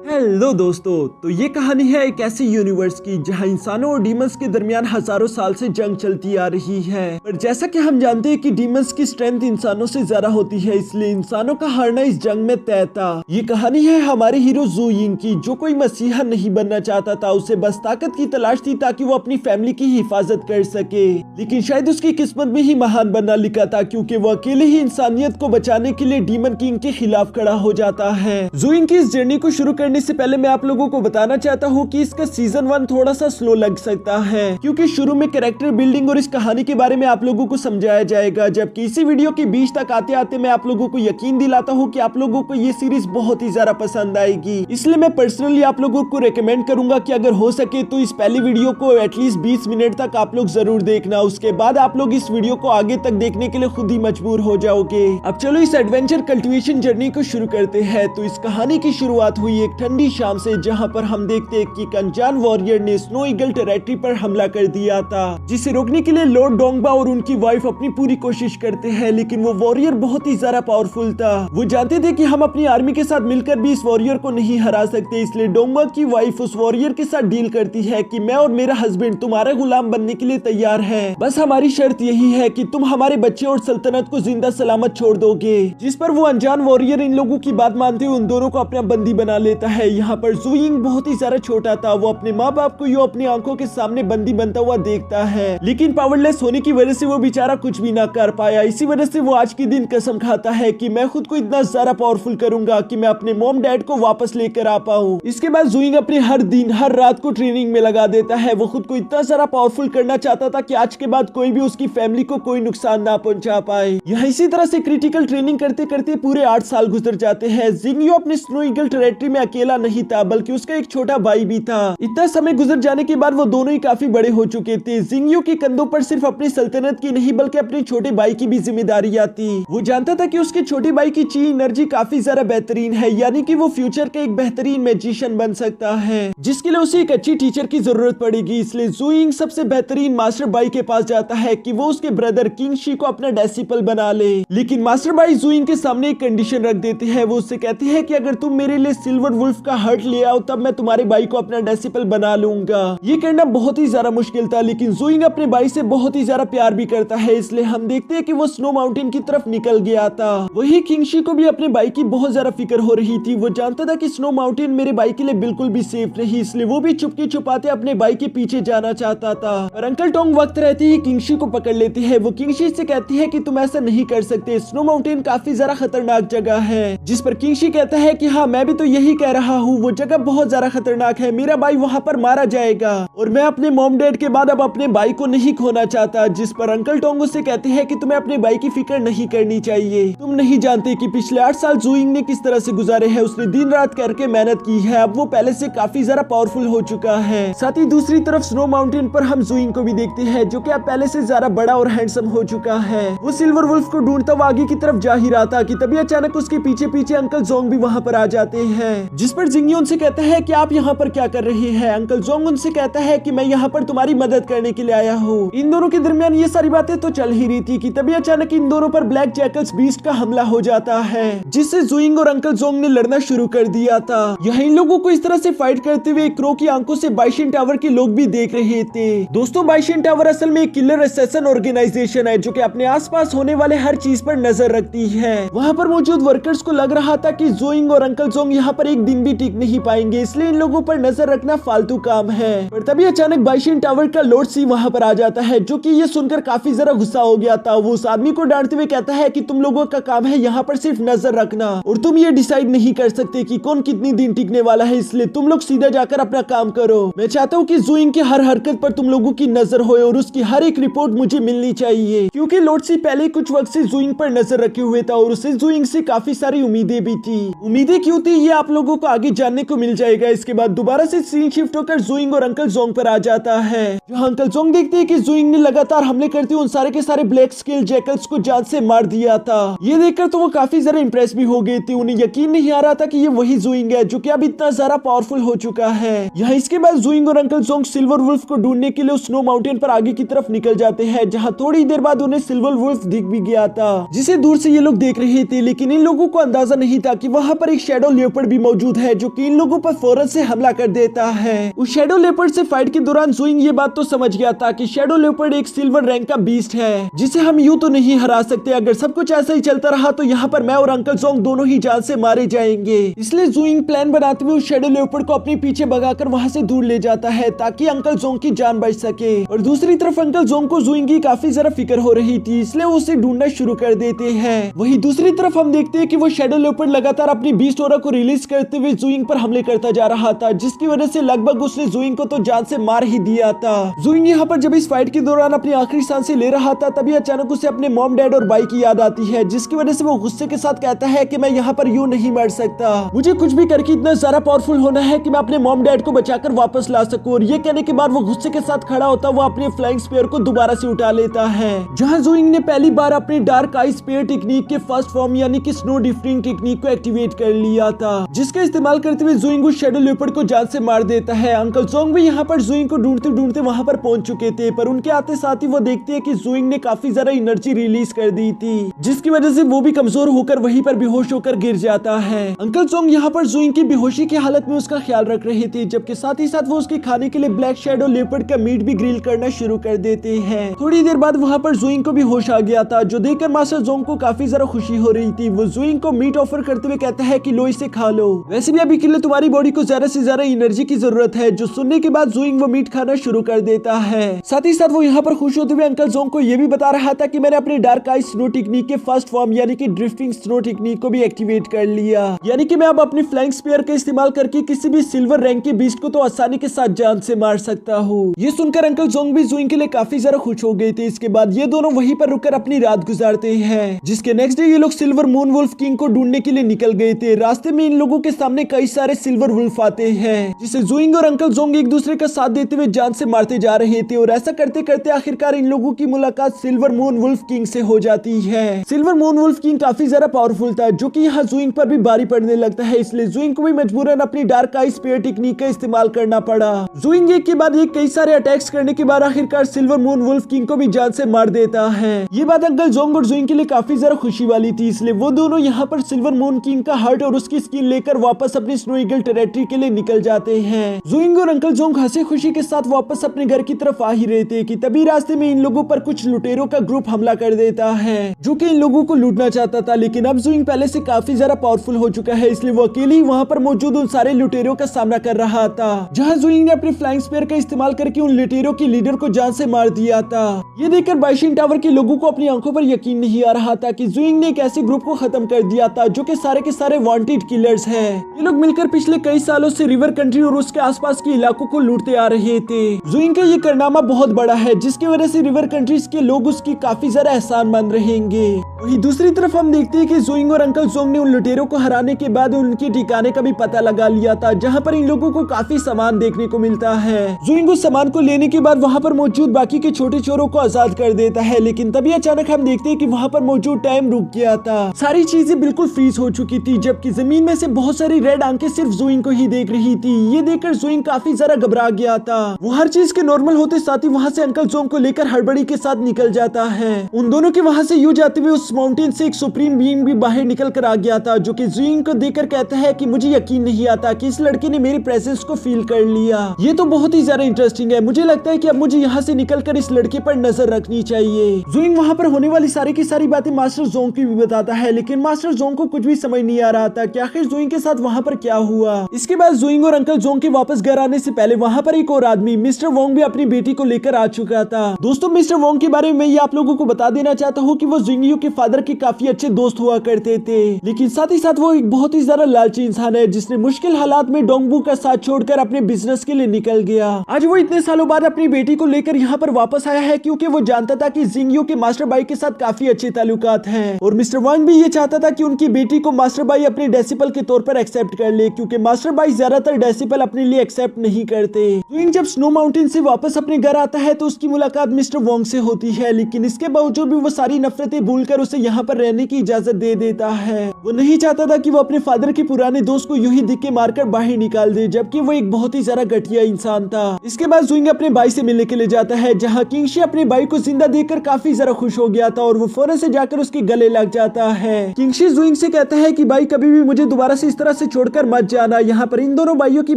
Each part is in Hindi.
हेलो दोस्तों, तो ये कहानी है एक ऐसे यूनिवर्स की जहां इंसानों और डीमंस के दरमियान हजारों साल से जंग चलती आ रही है। पर जैसा कि हम जानते हैं कि डीमंस की स्ट्रेंथ इंसानों से ज्यादा होती है, इसलिए इंसानों का हारना इस जंग में तय था। ये कहानी है हमारे हीरो ज़ू यिंग की, जो कोई मसीहा नहीं बनना चाहता था। उसे बस ताकत की तलाश थी ताकि वो अपनी फैमिली की हिफाजत कर सके। लेकिन शायद उसकी किस्मत में ही महान बनना लिखा था, क्योंकि वो अकेले ही इंसानियत को बचाने के लिए डीमन किंग के खिलाफ खड़ा हो जाता है। ज़ू यिंग की इस जर्नी को शुरू करने से पहले मैं आप लोगों को बताना चाहता हूँ कि इसका सीजन 1 थोड़ा सा स्लो लग सकता है, क्योंकि शुरू में कैरेक्टर बिल्डिंग और इस कहानी के बारे में आप लोगों को समझाया जाएगा, जबकि इसी वीडियो के बीच तक आते आते मैं आप लोगों को यकीन दिलाता हूँ कि आप लोगों को ये सीरीज बहुत ही ज्यादा पसंद आएगी। इसलिए मैं पर्सनली आप लोगों को रेकमेंड करूंगा कि अगर हो सके तो इस पहली वीडियो को एटलीस्ट 20 मिनट तक आप लोग जरूर देखना। उसके बाद आप लोग इस वीडियो को आगे तक देखने के लिए खुद ही मजबूर हो जाओगे। अब चलो इस एडवेंचर कल्टिवेशन जर्नी को शुरू करते हैं। तो इस कहानी की शुरुआत हुई एक ठंडी शाम से, जहां पर हम देखते हैं कि एक अनजान वॉरियर ने स्नो ईगल टेरिटरी पर हमला कर दिया था, जिसे रोकने के लिए लॉर्ड डोंगबा और उनकी वाइफ अपनी पूरी कोशिश करते हैं। लेकिन वो वॉरियर बहुत ही ज्यादा पावरफुल था। वो जानते थे कि हम अपनी आर्मी के साथ मिलकर भी इस वॉरियर को नहीं हरा सकते, इसलिए डोंगबा की वाइफ उस वॉरियर के साथ डील करती है कि मैं और मेरा हस्बैंड तुम्हारा गुलाम बनने के लिए तैयार है, बस हमारी शर्त यही है कि तुम हमारे बच्चे और सल्तनत को जिंदा सलामत छोड़ दोगे। जिस पर वो अनजान वॉरियर इन लोगों की बात मानते हुए उन दोनों को अपना बंदी बना लेता है। यहाँ पर ज़ू यिंग बहुत ही ज्यादा छोटा था। वो अपने माँ बाप को यूं अपनी आंखों के सामने बंदी बनता हुआ देखता है, लेकिन पावरलेस होने की वजह से वो बेचारा कुछ भी ना कर पाया। इसी वजह से वो आज के दिन कसम खाता है कि मैं खुद को इतना ज्यादा पावरफुल करूंगा कि मैं अपने मॉम डैड को वापस लेकर आ पाऊं। इसके बाद ज़ू यिंग अपने हर दिन हर रात को ट्रेनिंग में लगा देता है। वो खुद को इतना ज्यादा पावरफुल करना चाहता था कि आज के बाद कोई भी उसकी फैमिली को कोई नुकसान ना पहुंचा पाए। यह इसी तरह से क्रिटिकल ट्रेनिंग करते करते पूरे 8 साल गुजर जाते हैं। जिंगियो अपने स्नो ईगल टेरिटरी में अकेला नहीं था, बल्कि उसका एक छोटा भाई भी था। इतना समय गुजर जाने के बाद वो दोनों ही काफी बड़े हो चुके थे। जिंगियो के कंधों पर सिर्फ अपनी सल्तनत की नहीं बल्कि अपने छोटे भाई की भी जिम्मेदारी आती। वो जानता था कि उसके छोटे भाई की ची एनर्जी काफी ज्यादा बेहतरीन है, यानी कि वो फ्यूचर का एक बेहतरीन मैजिशियन बन सकता है, जिसके लिए उसे एक अच्छी टीचर की जरूरत पड़ेगी। इसलिए ज़ू यिंग सबसे बेहतरीन मास्टर भाई के पास जाता है कि वो उसके ब्रदर किंग शी को अपना डिसिपल बना ले। लेकिन मास्टर भाई ज़ू यिंग के सामने एक कंडीशन रख देते हैं। वो उससे कहते हैं कि अगर तुम मेरे लिए सिल्वर वुल्फ का हर्ट ले आओ तब मैं तुम्हारे भाई को अपना डिसिपल बना लूंगा। ये करना बहुत ही ज्यादा मुश्किल था, लेकिन ज़ू यिंग अपने भाई से बहुत ही ज्यादा प्यार भी करता है, इसलिए हम देखते हैं कि वो स्नो माउंटेन की तरफ निकल गया था। वही किंग शी को भी अपने भाई की बहुत ज्यादा फिक्र हो रही थी। वो जानता था कि स्नो माउंटेन मेरे भाई के लिए बिल्कुल भी सेफ नहीं, इसलिए वो भी चुपके छुपाते अपने भाई के पीछे जाना चाहता था। और अंकल टोंग वक्त रहते ही किंग शी को पकड़ लेती है। वो किंग शी से कहती है कि तुम ऐसा नहीं कर सकते, स्नो माउंटेन काफी ज्यादा खतरनाक जगह है। जिस पर किंग शी कहता है कि हाँ मैं भी तो यही कह रहा हूँ, वो जगह बहुत ज्यादा खतरनाक है, मेरा भाई वहाँ पर मारा जाएगा और मैं अपने मॉम डैड के बाद अब अपने भाई को नहीं खोना चाहता। जिस पर अंकल टोंग उससे कहते हैं कि तुम्हें अपने भाई की फिक्र नहीं करनी चाहिए, तुम नहीं जानते कि पिछले 8 साल ज़ू यिंग ने किस तरह से गुजारे हैं। उसने दिन रात करके मेहनत की है, अब वो पहले से काफी ज्यादा पावरफुल हो चुका है। साथ ही दूसरी तरफ स्नो माउंटेन पर हम ज़ू यिंग को भी देखते हैं, जो कि अब पहले से ज्यादा बड़ा और हैंडसम हो चुका है। वो सिल्वर वुल्फ को ढूंढता हुआ आगे की तरफ जा ही रहा था कि तभी अचानक उसके पीछे पीछे अंकल जोंग भी वहाँ पर आ जाते हैं। जिस पर जिंगियो उनसे कहता है कि आप यहाँ पर क्या कर रहे हैं। अंकल जोंग उनसे कहता है कि मैं यहाँ पर तुम्हारी मदद करने के लिए आया हूँ। इन दोनों के दरमियान ये सारी बातें तो चल ही रही थी कि तभी अचानक इन दोनों पर ब्लैक जैकल्स बीस्ट का हमला हो जाता है, जिससे ज़ू यिंग और अंकल जोंग ने लड़ना शुरू कर दिया था। यहाँ इन लोगों को इस तरह से फाइट करते हुए क्रो की आंखों से बाइशन टावर के लोग भी देख रहे थे। दोस्तों बाइशन टावर असल में एक किलर असैसिन ऑर्गेनाइजेशन है, जो कि अपने आसपास होने वाले हर चीज पर नजर रखती है। वहाँ पर मौजूद वर्कर्स को लग रहा था कि ज़ू यिंग और अंकल जोंग यहाँ पर एक दिन भी टिक नहीं पाएंगे, इसलिए इन लोगों पर नजर रखना फालतू काम है। पर तभी अचानक बाइशन टावर का लॉर्ड सी वहाँ पर आ जाता है, जो कि ये सुनकर काफी ज्यादा गुस्सा हो गया था। वो उस आदमी को डांटते हुए कहता है कि तुम लोगों का काम है यहाँ पर सिर्फ नजर रखना और तुम ये डिसाइड नहीं कर सकते कि कौन कितनी दिन टिकने वाला है, इसलिए तुम लोग सीधा जाकर अपना काम करो। मैं चाहता हूँ कि ज़ू यिंग की हर हरकत पर तुम लोगों की नजर हो और उसकी हर एक रिपोर्ट मुझे मिलनी चाहिए, क्योंकि लॉर्ड सी पहले कुछ वक्त से ज़ू यिंग पर नजर रखे हुए था और उसे ज़ू यिंग से काफी सारी उम्मीदें भी थी। उम्मीदें क्यों थी ये आप लोगों को आगे जानने को मिल जाएगा। इसके बाद दोबारा से सीन शिफ्ट होकर ज़ू यिंग और अंकल जोंग पर आ जाता है, जहाँ अंकल जोंग देखते हैं कि ज़ू यिंग ने लगातार हमले करते हुए उन सारे के सारे ब्लैक स्केल जैकल्स को जान से मार दिया था। ये देखकर तो वो काफी ज्यादा इंप्रेस भी हो गई थी। उन्हें यकीन नहीं आ रहा था कि ये वही ज़ू यिंग है, जो कि अब इतना ज्यादा पावरफुल हो चुका है। यहाँ इसके बाद ज़ू यिंग और अंकल जोंग सिल्वर वुल्फ को ढूंढने के लिए उस स्नो माउंटेन पर आगे की तरफ निकल जाते हैं, जहाँ थोड़ी देर बाद उन्हें सिल्वर वुल्फ दिख भी गया था, जिसे दूर से ये लोग देख रहे थे। लेकिन इन लोगों को अंदाजा नहीं था कि वहाँ पर एक शैडो लियोपर्ड भी मौजूद मौजूद है जो कि इन लोगों पर फौरन से हमला कर देता है। उस शैडो लेपर्ड से फाइट के दौरान जुइंग ये बात तो समझ गया था कि शैडो लेपर्ड एक सिल्वर रैंक का बीस्ट है जिसे हम यूं तो नहीं हरा सकते। अगर सब कुछ ऐसा ही चलता रहा तो यहाँ पर मैं और अंकल जोंग दोनों ही जान से मारे जाएंगे। इसलिए जुइंग प्लान बनाते हुए उस शैडो लेपर्ड को अपने पीछे भगाकर वहाँ से दूर ले जाता है ताकि अंकल जोंग की जान बच सके। और दूसरी तरफ अंकल जोंग को जुइंग की काफी ज्यादा फिक्र हो रही थी, इसलिए वो उसे ढूंढना शुरू कर देते हैं। वहीं दूसरी तरफ हम देखते हैं कि वो शैडो लेपर्ड लगातार अपनी बीस्ट ऑरा को रिलीज करते हुए जुइंग पर हमले करता जा रहा था, जिसकी वजह से लगभग उसने जुइंग को तो जान से मार ही दिया था। जुइंग यहाँ पर जब इस फाइट के दौरान अपनी आखिरी सांसें ले रहा था तभी अचानक उसे अपने मॉम डैड और भाई की याद आती है, जिसकी वजह से वो गुस्से के साथ कहता है कि मैं यहाँ पर यूं नहीं मर सकता, मुझे कुछ भी करके इतना ज्यादा पावरफुल होना है कि मैं अपने मॉम डैड को बचाकर वापस ला सकूं। और ये कहने के बाद वो गुस्से के साथ खड़ा होता वो अपने फ्लाइंग स्पेयर को दोबारा से उठा लेता है। जहाँ जुइंग ने पहली बार अपनी डार्क आई स्पेयर टेक्निक के फर्स्ट फॉर्म यानी कि स्नो डिफरिंग टेक्निक को एक्टिवेट कर लिया था, जिसका इस्तेमाल करते हुए जुइंग उस शैडो लेपर्ड को जान से मार देता है। अंकल जोंग भी यहाँ पर जुइंग को ढूंढते ढूंढते वहाँ पर पहुंच चुके थे, पर उनके आते साथ ही वो देखते हैं कि जुइंग ने काफी ज्यादा एनर्जी रिलीज कर दी थी, जिसकी वजह से वो भी कमजोर होकर वहीं पर बेहोश होकर गिर जाता है। अंकल जोंग यहाँ पर जुइंग की बेहोशी की हालत में उसका ख्याल रख रहे थे, जबकि साथ ही साथ वो उसके खाने के लिए ब्लैक शैडो लेपर्ड का मीट भी ग्रिल करना शुरू कर देते हैं। थोड़ी देर बाद वहाँ पर जुइंग को भी होश आ गया था, जो देखकर मास्टर जोंग को काफी ज्यादा खुशी हो रही थी। वो जुइंग को मीट ऑफर करते हुए कहता है कि लो इसे खा लो, वैसे भी अभी के लिए तुम्हारी बॉडी को ज्यादा से ज्यादा एनर्जी की जरूरत है। जो सुनने के बाद जुइंग वो मीट खाना शुरू कर देता है। साथ ही साथ वो यहाँ पर खुश होते हुए अंकल जोंग को ये भी बता रहा था कि मैंने अपने डार्क आई स्नो टेक्निक के फर्स्ट फॉर्म यानी कि ड्रिफ्टिंग स्नो टेक्निक को भी एक्टिवेट कर लिया, यानी कि मैं अब अपनी फ्लाइंग स्पेयर का इस्तेमाल करके किसी भी सिल्वर रैंक के बीस्ट को तो आसानी के साथ जान से मार सकता हूँ। ये सुनकर अंकल जोंग भी जुइंग के लिए काफी ज्यादा खुश हो गए थे। इसके बाद ये दोनों वहीं पर रुककर अपनी रात गुजारते हैं, जिसके नेक्स्ट डे ये लोग सिल्वर मून वुल्फ किंग को ढूंढने के लिए निकल गए थे। रास्ते में इन लोगों के सामने कई सारे सिल्वर वुल्फ आते हैं, जिसे जुइंग और अंकल जोंग एक दूसरे का साथ देते हुए जान से मारते जा रहे थे। और ऐसा करते करते आखिरकार इन लोगों की मुलाकात सिल्वर मून वुल्फ किंग से हो जाती है। सिल्वर मून वुल्फ किंग काफी ज्यादा पावरफुल था, जो कि यहाँ जुइंग पर भी भारी पड़ने लगता है, इसलिए जुइंग को भी मजबूरन अपनी डार्क आई स्पेयर टेक्निक का इस्तेमाल करना पड़ा। जुइंग एक के बाद एक कई सारे अटैक्स करने के बाद आखिरकार सिल्वर मून वुल्फ किंग को भी जान से मार देता है। ये बात अंकल जोंग और जुइंग के लिए काफी ज्यादा खुशी वाली थी, इसलिए वो दोनों यहाँ पर सिल्वर मून किंग का हर्ट और उसकी स्किन लेकर वापस अपनी स्नो ईगल टेरिटरी के लिए निकल जाते हैं। जुइंग और अंकल जोंग हंसी खुशी के साथ वापस अपने घर की तरफ आ ही रहे थे कि तभी रास्ते में इन लोगों पर कुछ लुटेरों का ग्रुप हमला कर देता है, जो कि इन लोगों को लूटना चाहता था। लेकिन अब जुइंग पहले से काफी ज्यादा पावरफुल हो चुका है, इसलिए वो अकेले ही वहाँ पर मौजूद उन सारे लुटेरों का सामना कर रहा था। जहाँ जुइंग ने अपने फ्लाइंग स्पेयर का इस्तेमाल करके उन लुटेरों के लीडर को जान से मार दिया था। ये देखकर बाइशिन टावर के लोगों को अपनी आंखों पर यकीन नहीं आ रहा था कि जुइंग ने एक ऐसे ग्रुप को खत्म कर दिया था जो कि सारे के सारे वांटेड किलर्स हैं। ये लोग मिलकर पिछले कई सालों से रिवर कंट्री और उसके आसपास के इलाकों को लूटते आ रहे थे। जुइंग का ये कारनामा बहुत बड़ा है, जिसकी वजह से रिवर कंट्रीज के लोग उसकी काफी ज्यादा एहसानमंद रहेंगे। वहीं दूसरी तरफ हम देखते हैं कि जुइंग और अंकल जोंग ने उन लुटेरों को हराने के बाद उनके ठिकाने का भी पता लगा लिया था, जहाँ पर इन लोगों को काफी सामान देखने को मिलता है। जुइंग उस सामान को लेने के बाद वहाँ पर मौजूद बाकी के छोटे चोरों को आजाद कर देता है, लेकिन तभी अचानक हम देखते हैं कि वहाँ पर मौजूद टाइम रुक गया था। सारी चीजें बिल्कुल फ्रीज हो चुकी थी, जबकि जमीन में से बहुत सारी रेड आंखें सिर्फ जुइंग को ही देख रही थी। ये देखकर जुइंग काफी ज्यादा घबरा गया था। वो हर चीज के नॉर्मल होते साथ ही वहाँ से अंकल जोंग को लेकर हड़बड़ी के साथ निकल जाता है। उन दोनों के वहाँ से यूं जाते हुए उस माउंटेन से एक सुप्रीम बीइंग भी बाहर निकल कर आ गया था, जो कि जुइंग को देखकर कहता है कि मुझे यकीन नहीं आता कि इस लड़के ने मेरी प्रेजेंस को फील कर लिया। ये तो बहुत ही ज्यादा इंटरेस्टिंग है। मुझे लगता है कि अब मुझे यहाँ से निकलकर इस लड़के पर नजर रखनी चाहिए। जुइंग वहाँ पर होने वाली सारी की सारी बातें मास्टर जोंग की भी बताता है, लेकिन मास्टर जोंग को कुछ भी समझ नहीं आ रहा था कि आखिर जुइंग के साथ वहाँ पर क्या हुआ। इसके बाद जुइंग और अंकल जोंग के वापस घर आने से पहले वहाँ पर एक और आदमी मिस्टर वोंग भी अपनी बेटी को लेकर आ चुका था। दोस्तों, मिस्टर वोंग के बारे में ये आप लोगों को बता देना चाहता हूँ कि वो जुइंग के फादर के काफी अच्छे दोस्त हुआ करते थे, लेकिन साथ ही साथ वो एक बहुत ही ज्यादा लालची इंसान है, जिसने मुश्किल हालात में डोंगबू का साथ छोड़कर अपने बिजनेस के लिए निकल गया। आज वो इतने सालों बाद अपनी बेटी को लेकर यहाँ पर वापस आया है, क्योंकि वो जानता था कि जिंगियो के मास्टर भाई के साथ काफी अच्छे ताल्लुकात हैं, और मिस्टर वांग भी ये चाहता था कि उनकी बेटी को मास्टर भाई अपने डेसिपल के तौर पर एक्सेप्ट कर ले, क्योंकि मास्टर भाई ज्यादातर डेसिपल अपने लिए एक्सेप्ट नहीं करते। जुइंग जब स्नो माउंटेन से वापस अपने घर आता है तो उसकी मुलाकात मिस्टर वोंग से होती है, लेकिन इसके बावजूद भी वो सारी नफरतें भूलकर उसे यहाँ पर रहने की इजाजत दे देता है। वो नहीं चाहता था कि वो अपने फादर के पुराने दोस्त को यूं ही दिख के मारकर बाहर निकाल दे, जबकि वो एक बहुत ही ज्यादा घटिया इंसान था। इसके बाद जुइंग अपने भाई से मिलने के लिए जाता है, जहाँ किंगशी अपने भाई को जिंदा देखकर काफी ज्यादा खुश हो गया था और वो फौरन से जाकर उसके गले लग जाता है। किंगशी जुइंग से कहता है कि भाई कभी भी मुझे दोबारा से इस तरह से छोड़कर मत जाना। यहाँ पर इन दोनों भाइयों की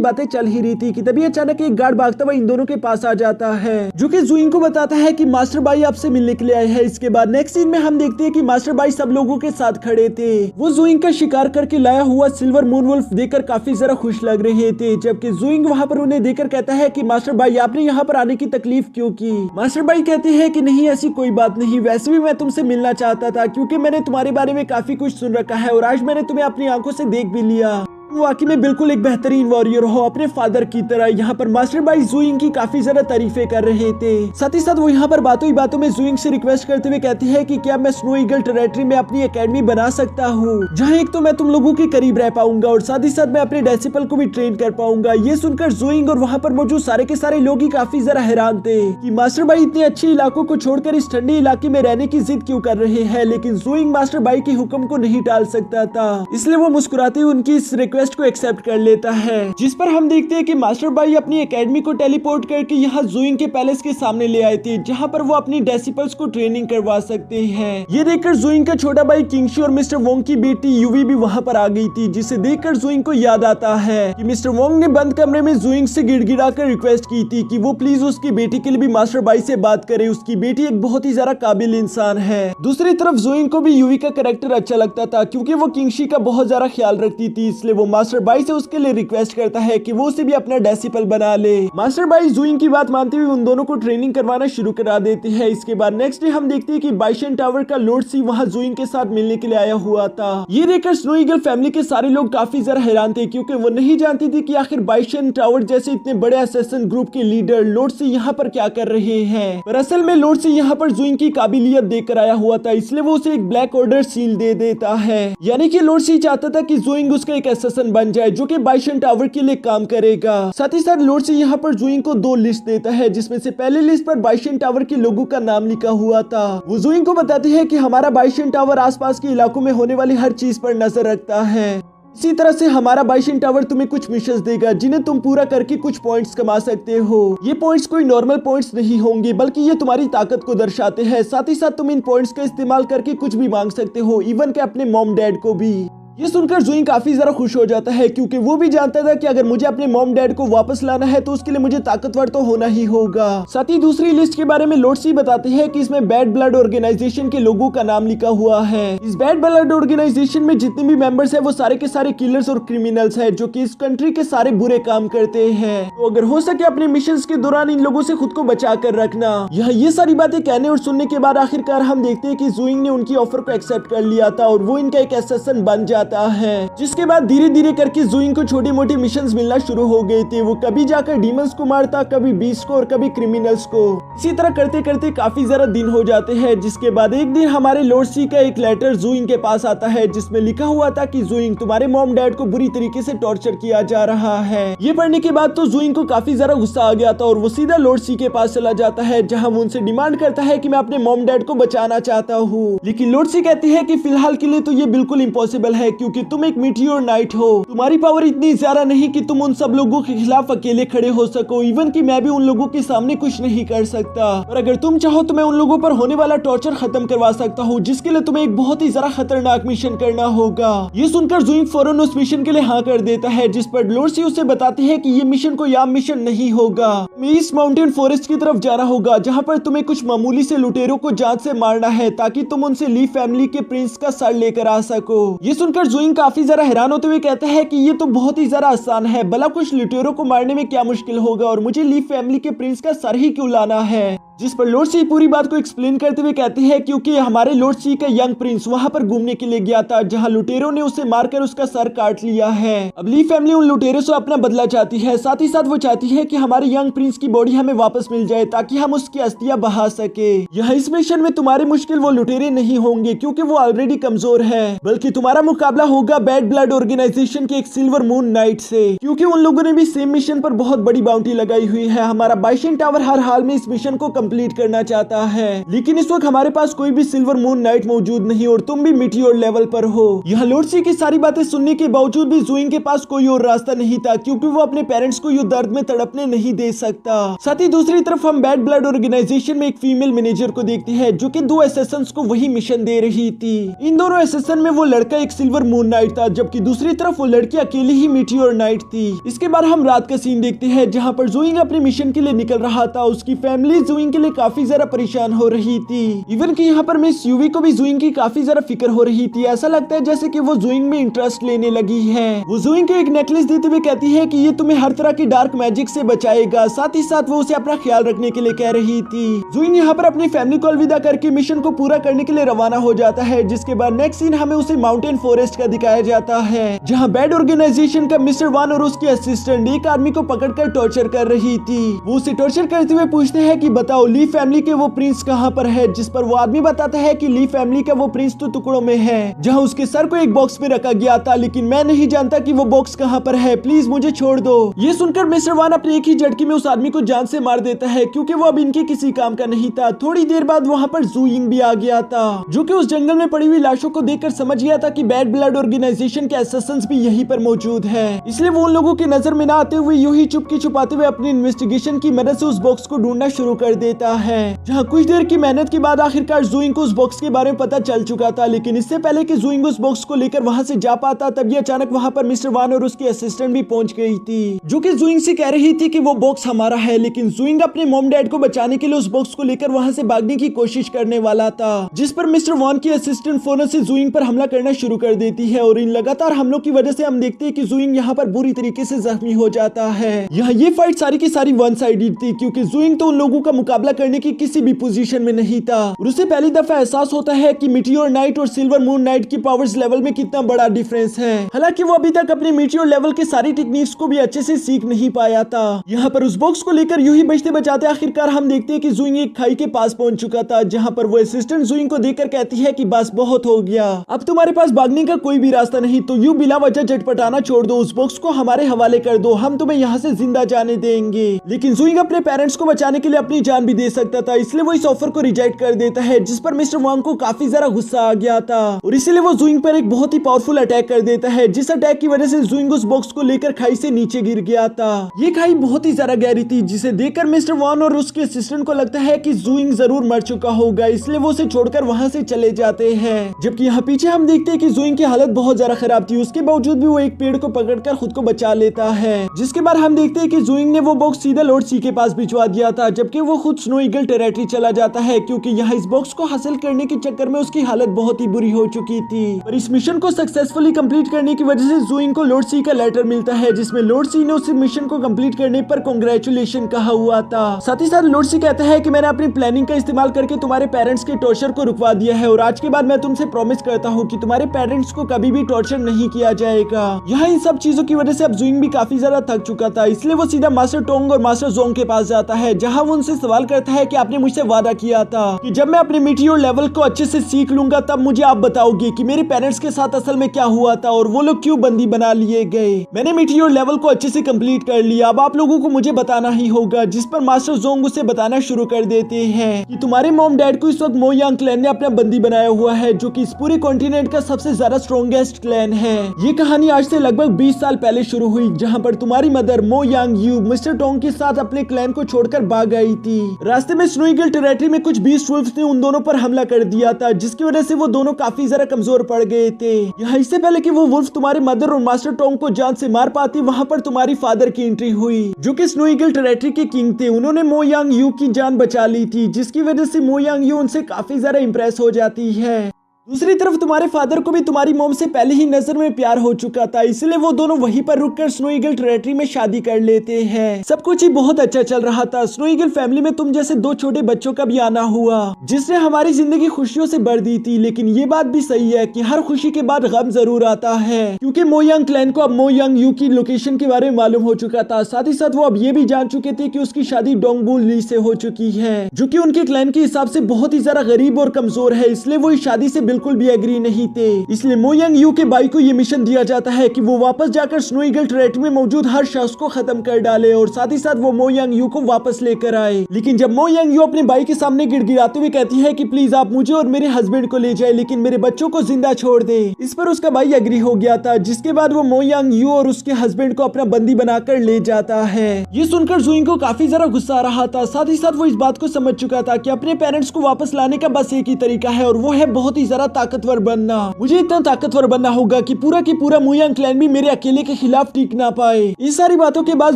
बातें चल ही रही थी कि तभी अचानक एक गार्ड भागता हुआ इन दोनों के पास आ जाता है, जो कि जुइंग को बताता है कि मास्टर भाई आपसे मिलने के लिए आए हैं। इसके बाद नेक्स्ट सीन में हम देखते हैं कि मास्टर भाई सब लोगों के साथ खड़े थे। वो जुइंग का शिकार करके लाया हुआ सिल्वर मून वुल्फ देखकर काफी जरा खुश लग रहे थे, जबकि जुइंग वहाँ पर उन्हें देखकर कहता है कि मास्टर भाई आपने यहाँ पर आने की तकलीफ क्यों की। मास्टर भाई कहते हैं कि नहीं ऐसी कोई बात नहीं, वैसे भी मैं तुमसे मिलना चाहता था क्योंकि मैंने तुम्हारे बारे में काफी कुछ सुन रखा है और आज मैंने तुम्हें अपनी आंखों से देख भी लिया। वाकई में बिल्कुल एक बेहतरीन वॉरियर हो अपने फादर की तरह। यहाँ पर मास्टर भाई जुइंग की काफी ज्यादा तारीफें कर रहे थे। साथ ही साथ वो यहाँ पर बातों ही बातों में जुइंग से रिक्वेस्ट करते हुए कहती है कि क्या मैं स्नो ईगल टेरिटरी में अपनी एकेडमी बना सकता हूँ, जहाँ एक तो मैं तुम लोगों के करीब रह पाऊंगा और साथ ही साथ मैं अपने डिसिपल को भी ट्रेन कर पाऊंगा। ये सुनकर जुइंग और वहाँ पर मौजूद सारे के सारे लोग ही काफी जरा हैरान थे कि मास्टर भाई इतने अच्छे इलाकों को छोड़कर इस ठंडे इलाके में रहने की जिद क्यों कर रहे हैं। लेकिन जुइंग मास्टर भाई के हुक्म को नहीं टाल सकता था, इसलिए वो मुस्कुराते हुए उनकी इस रिक्वेस्ट को एक्सेप्ट कर लेता है। जिस पर हम देखते हैं कि मास्टर भाई अपनी एकेडमी को टेलीपोर्ट करके यहाँ जुइंग के पैलेस के सामने ले आए थे, जहाँ पर वो अपनी डिसिपल्स को ट्रेनिंग करवा सकते हैं। ये देखकर जुइंग का छोटा भाई किंगशी और मिस्टर वोंग की बेटी यूवी भी वहाँ पर आ गई थी, जिसे देखकर जुइंग को याद आता है कि मिस्टर वोंग ने बंद कमरे में जुइंग से गिड़गिड़ाकर रिक्वेस्ट की थी कि वो प्लीज उसकी बेटी के लिए भी मास्टर भाई से बात करे। उसकी बेटी एक बहुत ही ज्यादा काबिल इंसान है। दूसरी तरफ जुइंग को भी यूवी का कैरेक्टर अच्छा लगता था क्योंकि वो किंगशी का बहुत ज्यादा ख्याल रखती थी, इसलिए वो मास्टर भाई से उसके लिए रिक्वेस्ट करता है कि वो उसे भी अपना डिसिपल बना ले। मास्टर भाई जुइंग की बात मानते हुए उन दोनों को ट्रेनिंग करवाना शुरू करा देते हैं। इसके बाद नेक्स्ट डे हम देखते हैं कि बाइशन टावर का लॉर्ड सी वहाँ जुइंग के साथ मिलने के लिए आया हुआ था। ये देखकर स्नो ईगल फैमिली के सारे लोग काफी ज्यादा हैरान थे क्योंकि वो नहीं जानती थी कि आखिर बाइशन टावर जैसे इतने बड़े असैसिन ग्रुप के लीडर लॉर्ड सी यहाँ पर क्या कर रहे हैं। पर असल में लॉर्ड सी यहाँ पर जुइंग की काबिलियत देखकर आया हुआ था, इसलिए वो उसे एक ब्लैक ऑर्डर सील दे देता है। यानी कि लॉर्ड सी चाहता था कि जुइंग उसका एक असैसिन बन जाए जो कि बाइशन टावर के लिए काम करेगा। साथ ही साथ लॉर्ड सी यहाँ पर जुइंग को 2 लिस्ट देता है, जिसमें से पहले लिस्ट पर बाइशन टावर के लोगों का नाम लिखा हुआ था। वो जुइंग को बताती है कि हमारा बाइशन टावर आसपास के इलाकों में होने वाली हर चीज पर नजर रखता है। इसी तरह से हमारा बाइशन टावर तुम्हें कुछ मिशंस देगा जिन्हें तुम पूरा करके कुछ पॉइंट्स कमा सकते हो। ये पॉइंट्स कोई नॉर्मल पॉइंट्स नहीं होंगे, बल्कि ये तुम्हारी ताकत को दर्शाते हैं। साथ ही साथ तुम इन पॉइंट्स का इस्तेमाल करके कुछ भी मांग सकते हो, इवन के अपने मॉम डैड को भी। ये सुनकर जुइंग काफी ज्यादा खुश हो जाता है क्योंकि वो भी जानता था कि अगर मुझे अपने मॉम डैड को वापस लाना है तो उसके लिए मुझे ताकतवर तो होना ही होगा। साथ ही दूसरी लिस्ट के बारे में लॉर्ड सी बताते हैं कि इसमें बैड ब्लड ऑर्गेनाइजेशन के लोगों का नाम लिखा हुआ है। इस बैड ब्लड ऑर्गेनाइजेशन में जितने भी मेंबर्स हैं वो सारे के सारे किलर्स और क्रिमिनल्स हैं जो कि इस कंट्री के सारे बुरे काम करते हैं। तो अगर हो सके अपने मिशंस के दौरान इन लोगों से खुद को बचा कर रखना। ये सारी बातें कहने और सुनने के बाद आखिरकार हम देखते हैं कि जुइंग ने उनकी ऑफर को एक्सेप्ट कर लिया था और वो इनका एक असैसिन बन जाता है। जिसके बाद धीरे धीरे करके जुइंग को छोटी मोटी मिशंस मिलना शुरू हो गए थे। वो कभी जाकर डीमंस को मारता, कभी बीस्ट को और कभी क्रिमिनल्स को। इसी तरह करते करते काफी ज्यादा दिन हो जाते हैं, जिसके बाद एक दिन हमारे लॉर्ड सी का एक लेटर जुइंग के पास आता है जिसमें लिखा हुआ था कि जुइंग तुम्हारे मॉम डैड को बुरी तरीके से टॉर्चर किया जा रहा है। ये पढ़ने के बाद तो जुइंग को काफी ज्यादा गुस्सा आ गया था और वो सीधा लॉर्ड सी के पास चला जाता है, जहाँ वो उनसे डिमांड करता है कि मैं अपने मॉम डैड को बचाना चाहता हूँ। लेकिन लॉर्ड सी कहती है कि फिलहाल के लिए तो ये बिल्कुल इम्पॉसिबल है क्योंकि तुम एक मीटियोर नाइट हो। तुम्हारी पावर इतनी ज्यादा नहीं कि तुम उन सब लोगों के खिलाफ अकेले खड़े हो सको, इवन कि मैं भी उन लोगों के सामने कुछ नहीं कर सकता। और अगर तुम चाहो तो मैं उन लोगों पर होने वाला टॉर्चर खत्म करवा सकता हूँ, जिसके लिए तुम्हें एक बहुत ही ज्यादा खतरनाक मिशन करना होगा। ये सुनकर जुइंग फौरन उस मिशन के लिए हाँ कर देता है, जिस पर लॉर्ड सी उसे बताती है कि ये मिशन कोई आम मिशन नहीं होगा। तुम्हें इस माउंटेन फॉरेस्ट की तरफ जाना होगा, जहाँ पर तुम्हें कुछ मामूली से लुटेरों को जान से मारना है ताकि तुम उनसे ली फैमिली के प्रिंस का सर लेकर आ सको। ये सुनकर जुइंग काफी ज्यादा हैरान होते हुए कहता है कि ये तो बहुत ही ज्यादा आसान है, भला कुछ लुटेरों को मारने में क्या मुश्किल होगा और मुझे ली फैमिली के प्रिंस का सर ही क्यों लाना है। जिस पर लॉर्ड सी पूरी बात को एक्सप्लेन करते हुए कहते हैं क्योंकि हमारे लॉर्ड सी का यंग प्रिंस वहां पर घूमने के लिए गया था, जहां लुटेरों ने उसे मारकर उसका सर काट लिया है। अब ली फैमिली उन लुटेरों से अपना बदला चाहती है। साथ ही साथ वो चाहती है कि हमारे यंग प्रिंस की बॉडी हमें वापस मिल जाए ताकि हम उसकी अस्थियां बहा सके। यह इस मिशन में तुम्हारी मुश्किल वो लुटेरे नहीं होंगे क्योंकि वो ऑलरेडी कमजोर है, बल्कि तुम्हारा मुकाबला मुकाबला होगा बैड ब्लड ऑर्गेनाइजेशन के एक सिल्वर मून नाइट से, क्योंकि उन लोगों ने भी सेम मिशन पर बहुत बड़ी बाउंटी लगाई हुई है। हमारा बाइशन टावर हर हाल में इस मिशन को कंप्लीट करना चाहता है, लेकिन इस वक्त हमारे पास कोई भी सिल्वर मून नाइट मौजूद नहीं और तुम भी मीटियोर लेवल पर हो। यहाँ लॉर्ड सी की सारी बातें सुनने के बावजूद भी ज़ूइंग के पास कोई और रास्ता नहीं था, क्योंकि वो अपने पेरेंट्स को यूं दर्द में तड़पने नहीं दे सकता। साथ ही दूसरी तरफ हम बैड ब्लड ऑर्गेनाइजेशन में एक फीमेल मैनेजर को देखते हैं, जो कि 2 एसेसंस को वही मिशन दे रही थी। इन दोनों एसेसन में वो लड़का एक सिल्वर मून नाइट था, जबकि दूसरी तरफ वो लड़की अकेली ही मीटियोर नाइट थी। इसके बाद हम रात का सीन देखते हैं, जहाँ पर ज़ूइंग अपने मिशन के लिए निकल रहा था। उसकी फैमिली ज़ूइंग के लिए काफी ज्यादा परेशान हो रही थी। इवन कि यहाँ पर मिस यूवी को भी ज़ूइंग की काफी ज्यादा फिक्र हो रही थी। ऐसा लगता है जैसे कि वो ज़ूइंग में इंटरेस्ट लेने लगी है। वो ज़ूइंग को एक नेकलेस देते हुए कहती है कि ये तुम्हें हर तरह की डार्क मैजिक से बचाएगा। साथ ही साथ वो उसे अपना ख्याल रखने के लिए कह रही थी। ज़ूइंग यहाँ पर अपनी फैमिली को अलविदा करके मिशन को पूरा करने के लिए रवाना हो जाता है, जिसके बाद नेक्स्ट सीन हमें उसे माउंटेन फॉरेस्ट का दिखाया जाता है, जहाँ बैड ऑर्गेनाइजेशन का मिस्टर वान और उसके असिस्टेंट एक आदमी को पकड़कर टॉर्चर कर रही थी। वो उसे टॉर्चर करते हुए पूछते हैं कि बताओ ली फैमिली के वो प्रिंस कहाँ पर है, जिस पर वो आदमी बताता है कि ली फैमिली का वो प्रिंस तो टुकड़ों में है, जहाँ उसके सर को एक बॉक्स में रखा गया था, लेकिन मैं नहीं जानता कि वो बॉक्स कहाँ पर है, प्लीज मुझे छोड़ दो। ये सुनकर मिस्टर वान अपने एक ही झटके में उस आदमी को जान से मार देता है, क्योंकि वो अब इनके किसी काम का नहीं था। थोड़ी देर बाद वहाँ पर ज़ूइंग भी आ गया था, जो कि उस जंगल में पड़ी हुई लाशों को देखकर समझ गया था कि बैड ब्लड ऑर्गेनाइजेशन के असैसिन्स भी यहीं पर मौजूद है। इसलिए वो उन लोगों की नजर में न आते हुए यूं ही चुपके छुपाते हुए अपनी इन्वेस्टिगेशन की मदद से उस बॉक्स को ढूंढना शुरू कर देता है, जहाँ कुछ देर की मेहनत के बाद आखिरकार ज़ूइंग को उस बॉक्स के बारे में पता चल चुका था। लेकिन इससे पहले कि ज़ूइंग उस बॉक्स को लेकर वहाँ से जा पाता, तब ये अचानक वहाँ पर मिस्टर वान और उसके असिस्टेंट भी पहुंच गई थी, जो कि ज़ूइंग से कह रही थी कि वो बॉक्स हमारा है। लेकिन ज़ूइंग अपने मॉम डैड को बचाने के लिए उस बॉक्स को लेकर वहाँ से भागने की कोशिश करने वाला था, जिस पर मिस्टर वान की असिस्टेंट फौरन से ज़ूइंग पर हमला करना शुरू कर देती है। और इन लगातार हमलों की वजह से हम देखते हैं कि ज़ूइंग यहाँ पर बुरी तरीके से जख्मी हो जाता है। यहाँ ये फाइट सारी की सारी वन साइडेड थी, क्योंकि ज़ूइंग तो उन लोगों का मुकाबला करने की किसी भी पोजीशन में नहीं था, और उसे पहली दफा एहसास होता है कि मीटियोर नाइट और सिल्वर मून नाइट की पावर्स लेवल में कितना बड़ा डिफरेंस है। हालांकि वो अभी तक अपने मीटियोर लेवल के सारी टेक्निक्स को भी अच्छे से सीख नहीं पाया था। यहाँ पर उस बॉक्स को लेकर यूं ही बचते बचाते आखिरकार हम देखते हैं कि ज़ूइंग एक खाई के पास पहुंच चुका था, जहाँ पर वो असिस्टेंट ज़ूइंग को देखकर कहती है कि बस बहुत हो गया, अब तुम्हारे पास भागने का कोई भी रास्ता नहीं, तो यूं बिला वजह झटपटाना छोड़ दो, उस बॉक्स को हमारे हवाले कर दो, हम तुम्हें यहाँ से जिंदा जाने देंगे। लेकिन ज़ूइंग अपने पेरेंट्स को बचाने के लिए अपनी जान भी दे सकता था, इसलिए वो इस ऑफर को रिजेक्ट कर देता है, जिस पर मिस्टर वांग को काफी ज्यादा गुस्सा आ गया था, और इसीलिए वो ज़ूइंग पर एक बहुत ही पावरफुल अटैक कर देता है, जिस अटैक की वजह से ज़ूइंग उस बॉक्स को लेकर खाई से नीचे गिर गया था। ये खाई बहुत ही ज्यादा गहरी थी, जिसे देखकर मिस्टर वान और उसके असिस्टेंट को लगता है कि ज़ूइंग जरूर मर चुका होगा, इसलिए वो उसे छोड़कर वहाँ से चले जाते हैं। जबकि यहाँ पीछे हम देखते हैं कि ज़ूइंग की हालत बहुत ज्यादा खराब थी, उसके बावजूद भी वो एक पेड़ को पकड़कर खुद को बचा लेता है, जिसके बाद हम देखते हैं कि ज़ूइंग ने वो बॉक्स सीधा लॉर्ड सी के पास भिजवा दिया था, जबकि वो खुद स्नो ईगल टेरिटरी चला जाता है, क्योंकि यहाँ इस बॉक्स को हासिल करने के चक्कर में उसकी हालत बहुत ही बुरी हो चुकी थी। और इस मिशन को सक्सेसफुली कंप्लीट करने की वजह से ज़ूइंग को लॉर्ड सी का लेटर मिलता है, जिसमें लॉर्ड सी ने उस मिशन को कंप्लीट करने पर कांग्रेचुलेशन कहा हुआ था। साथ ही साथ लॉर्ड सी कहता है कि मैंने अपनी प्लानिंग का इस्तेमाल करके तुम्हारे पेरेंट्स के टॉर्चर को रुकवा दिया है, और आज के बाद मैं तुमसे प्रॉमिस करता हूँ कि तुम्हारे पेरेंट्स को कभी भी टॉर्चर नहीं किया जाएगा। यहाँ इन सब चीजों की वजह से अब ज़ूइंग भी काफी ज्यादा थक चुका था, इसलिए वो सीधा मास्टर टोंग और मास्टर जोंग के पास जाता है, जहाँ वो उनसे सवाल करता है कि आपने मुझसे वादा किया था कि जब मैं अपने मीटियोर लेवल को अच्छे से सीख लूंगा तब मुझे आप बताओगे कि मेरे पेरेंट्स के साथ असल में क्या हुआ था और वो लोग क्यों बंदी बना लिए गए। मैंने मीटियोर लेवल को अच्छे से कंप्लीट कर लिया, अब आप लोगों को मुझे बताना ही होगा। जिस पर मास्टर जोंग उसे बताना शुरू कर देते हैं कि तुम्हारे मॉम डैड को इस वक्त मो यांग क्लैन ने अपना बंदी बनाया हुआ है, जो कि इस पूरे कॉन्टिनेंट का सबसे ज्यादा स्ट्रॉन्गेस्ट क्लैन है। ये कहानी आज से लगभग 20 साल पहले शुरू हुई, जहाँ पर तुम्हारी मदर मो यांग यू मिस्टर टोंग के साथ अपने क्लैन को छोड़कर भाग गई थी। रास्ते में स्नो ईगल टेरिटरी में कुछ बीस्ट वुल्फ्स ने उन दोनों पर हमला कर दिया था, जिसकी वजह से वो दोनों काफी ज्यादा कमजोर पड़ गए थे। यहाँ इससे पहले कि वो वुल्फ तुम्हारे मदर और मास्टर टोंग को जान से मार पाती, वहाँ पर तुम्हारी फादर की एंट्री हुई, जो कि स्नो ईगल टेरिटरी के किंग थे। उन्होंने मो यांग यू की जान बचा ली थी, जिसकी वजह से मो यांग यू उनसे काफी ज्यादा इंप्रेस हो जाती है। दूसरी तरफ तुम्हारे फादर को भी तुम्हारी मॉम से पहले ही नजर में प्यार हो चुका था, इसलिए वो दोनों वहीं पर रुककर स्नो ईगल टेरिटरी में शादी कर लेते हैं। सब कुछ ही बहुत अच्छा चल रहा था। स्नो ईगल फैमिली में तुम जैसे 2 छोटे बच्चों का भी आना हुआ, जिसने हमारी जिंदगी खुशियों से भर दी थी। लेकिन ये बात भी सही है कि हर खुशी के बाद गम जरूर आता है, क्योंकि मो यांग क्लैन को अब मो यांग यू की लोकेशन के बारे में मालूम हो चुका था। साथ ही साथ वो अब ये भी जान चुके थे कि उसकी शादी डोंगबू ली से हो चुकी है, जो कि उनके क्लैन के हिसाब से बहुत ही ज्यादा गरीब और कमजोर है, इसलिए वो इस शादी से बिल्कुल बिल्कुल भी एग्री नहीं थे। इसलिए मो यंग यू के भाई को ये मिशन दिया जाता है कि वो वापस जाकर स्नो ईगल टेरिटरी में मौजूद हर शख्स को खत्म कर डाले और साथ ही साथ वो मो यंग यू को वापस लेकर आए। लेकिन जब मो यंग यू अपने भाई के सामने गिड़गिड़ाते हुए कहती है कि प्लीज आप मुझे और मेरे हस्बैंड को ले जाए लेकिन मेरे बच्चों को जिंदा छोड़ दे, इस पर उसका भाई एग्री हो गया था। जिसके बाद वो मो यंग यू और उसके हस्बैंड को अपना बंदी बनाकर ले जाता है। ये सुनकर जुइंग को काफी ज्यादा गुस्सा आ रहा था। साथ ही साथ वो इस बात को समझ चुका था कि अपने पेरेंट्स को वापस लाने का बस एक ही तरीका है और वो है बहुत ही ज्यादा ताकतवर बनना। मुझे इतना ताकतवर बनना होगा कि पूरा मो यांग क्लैन भी मेरे अकेले के खिलाफ टिक ना पाए। इस सारी बातों के बाद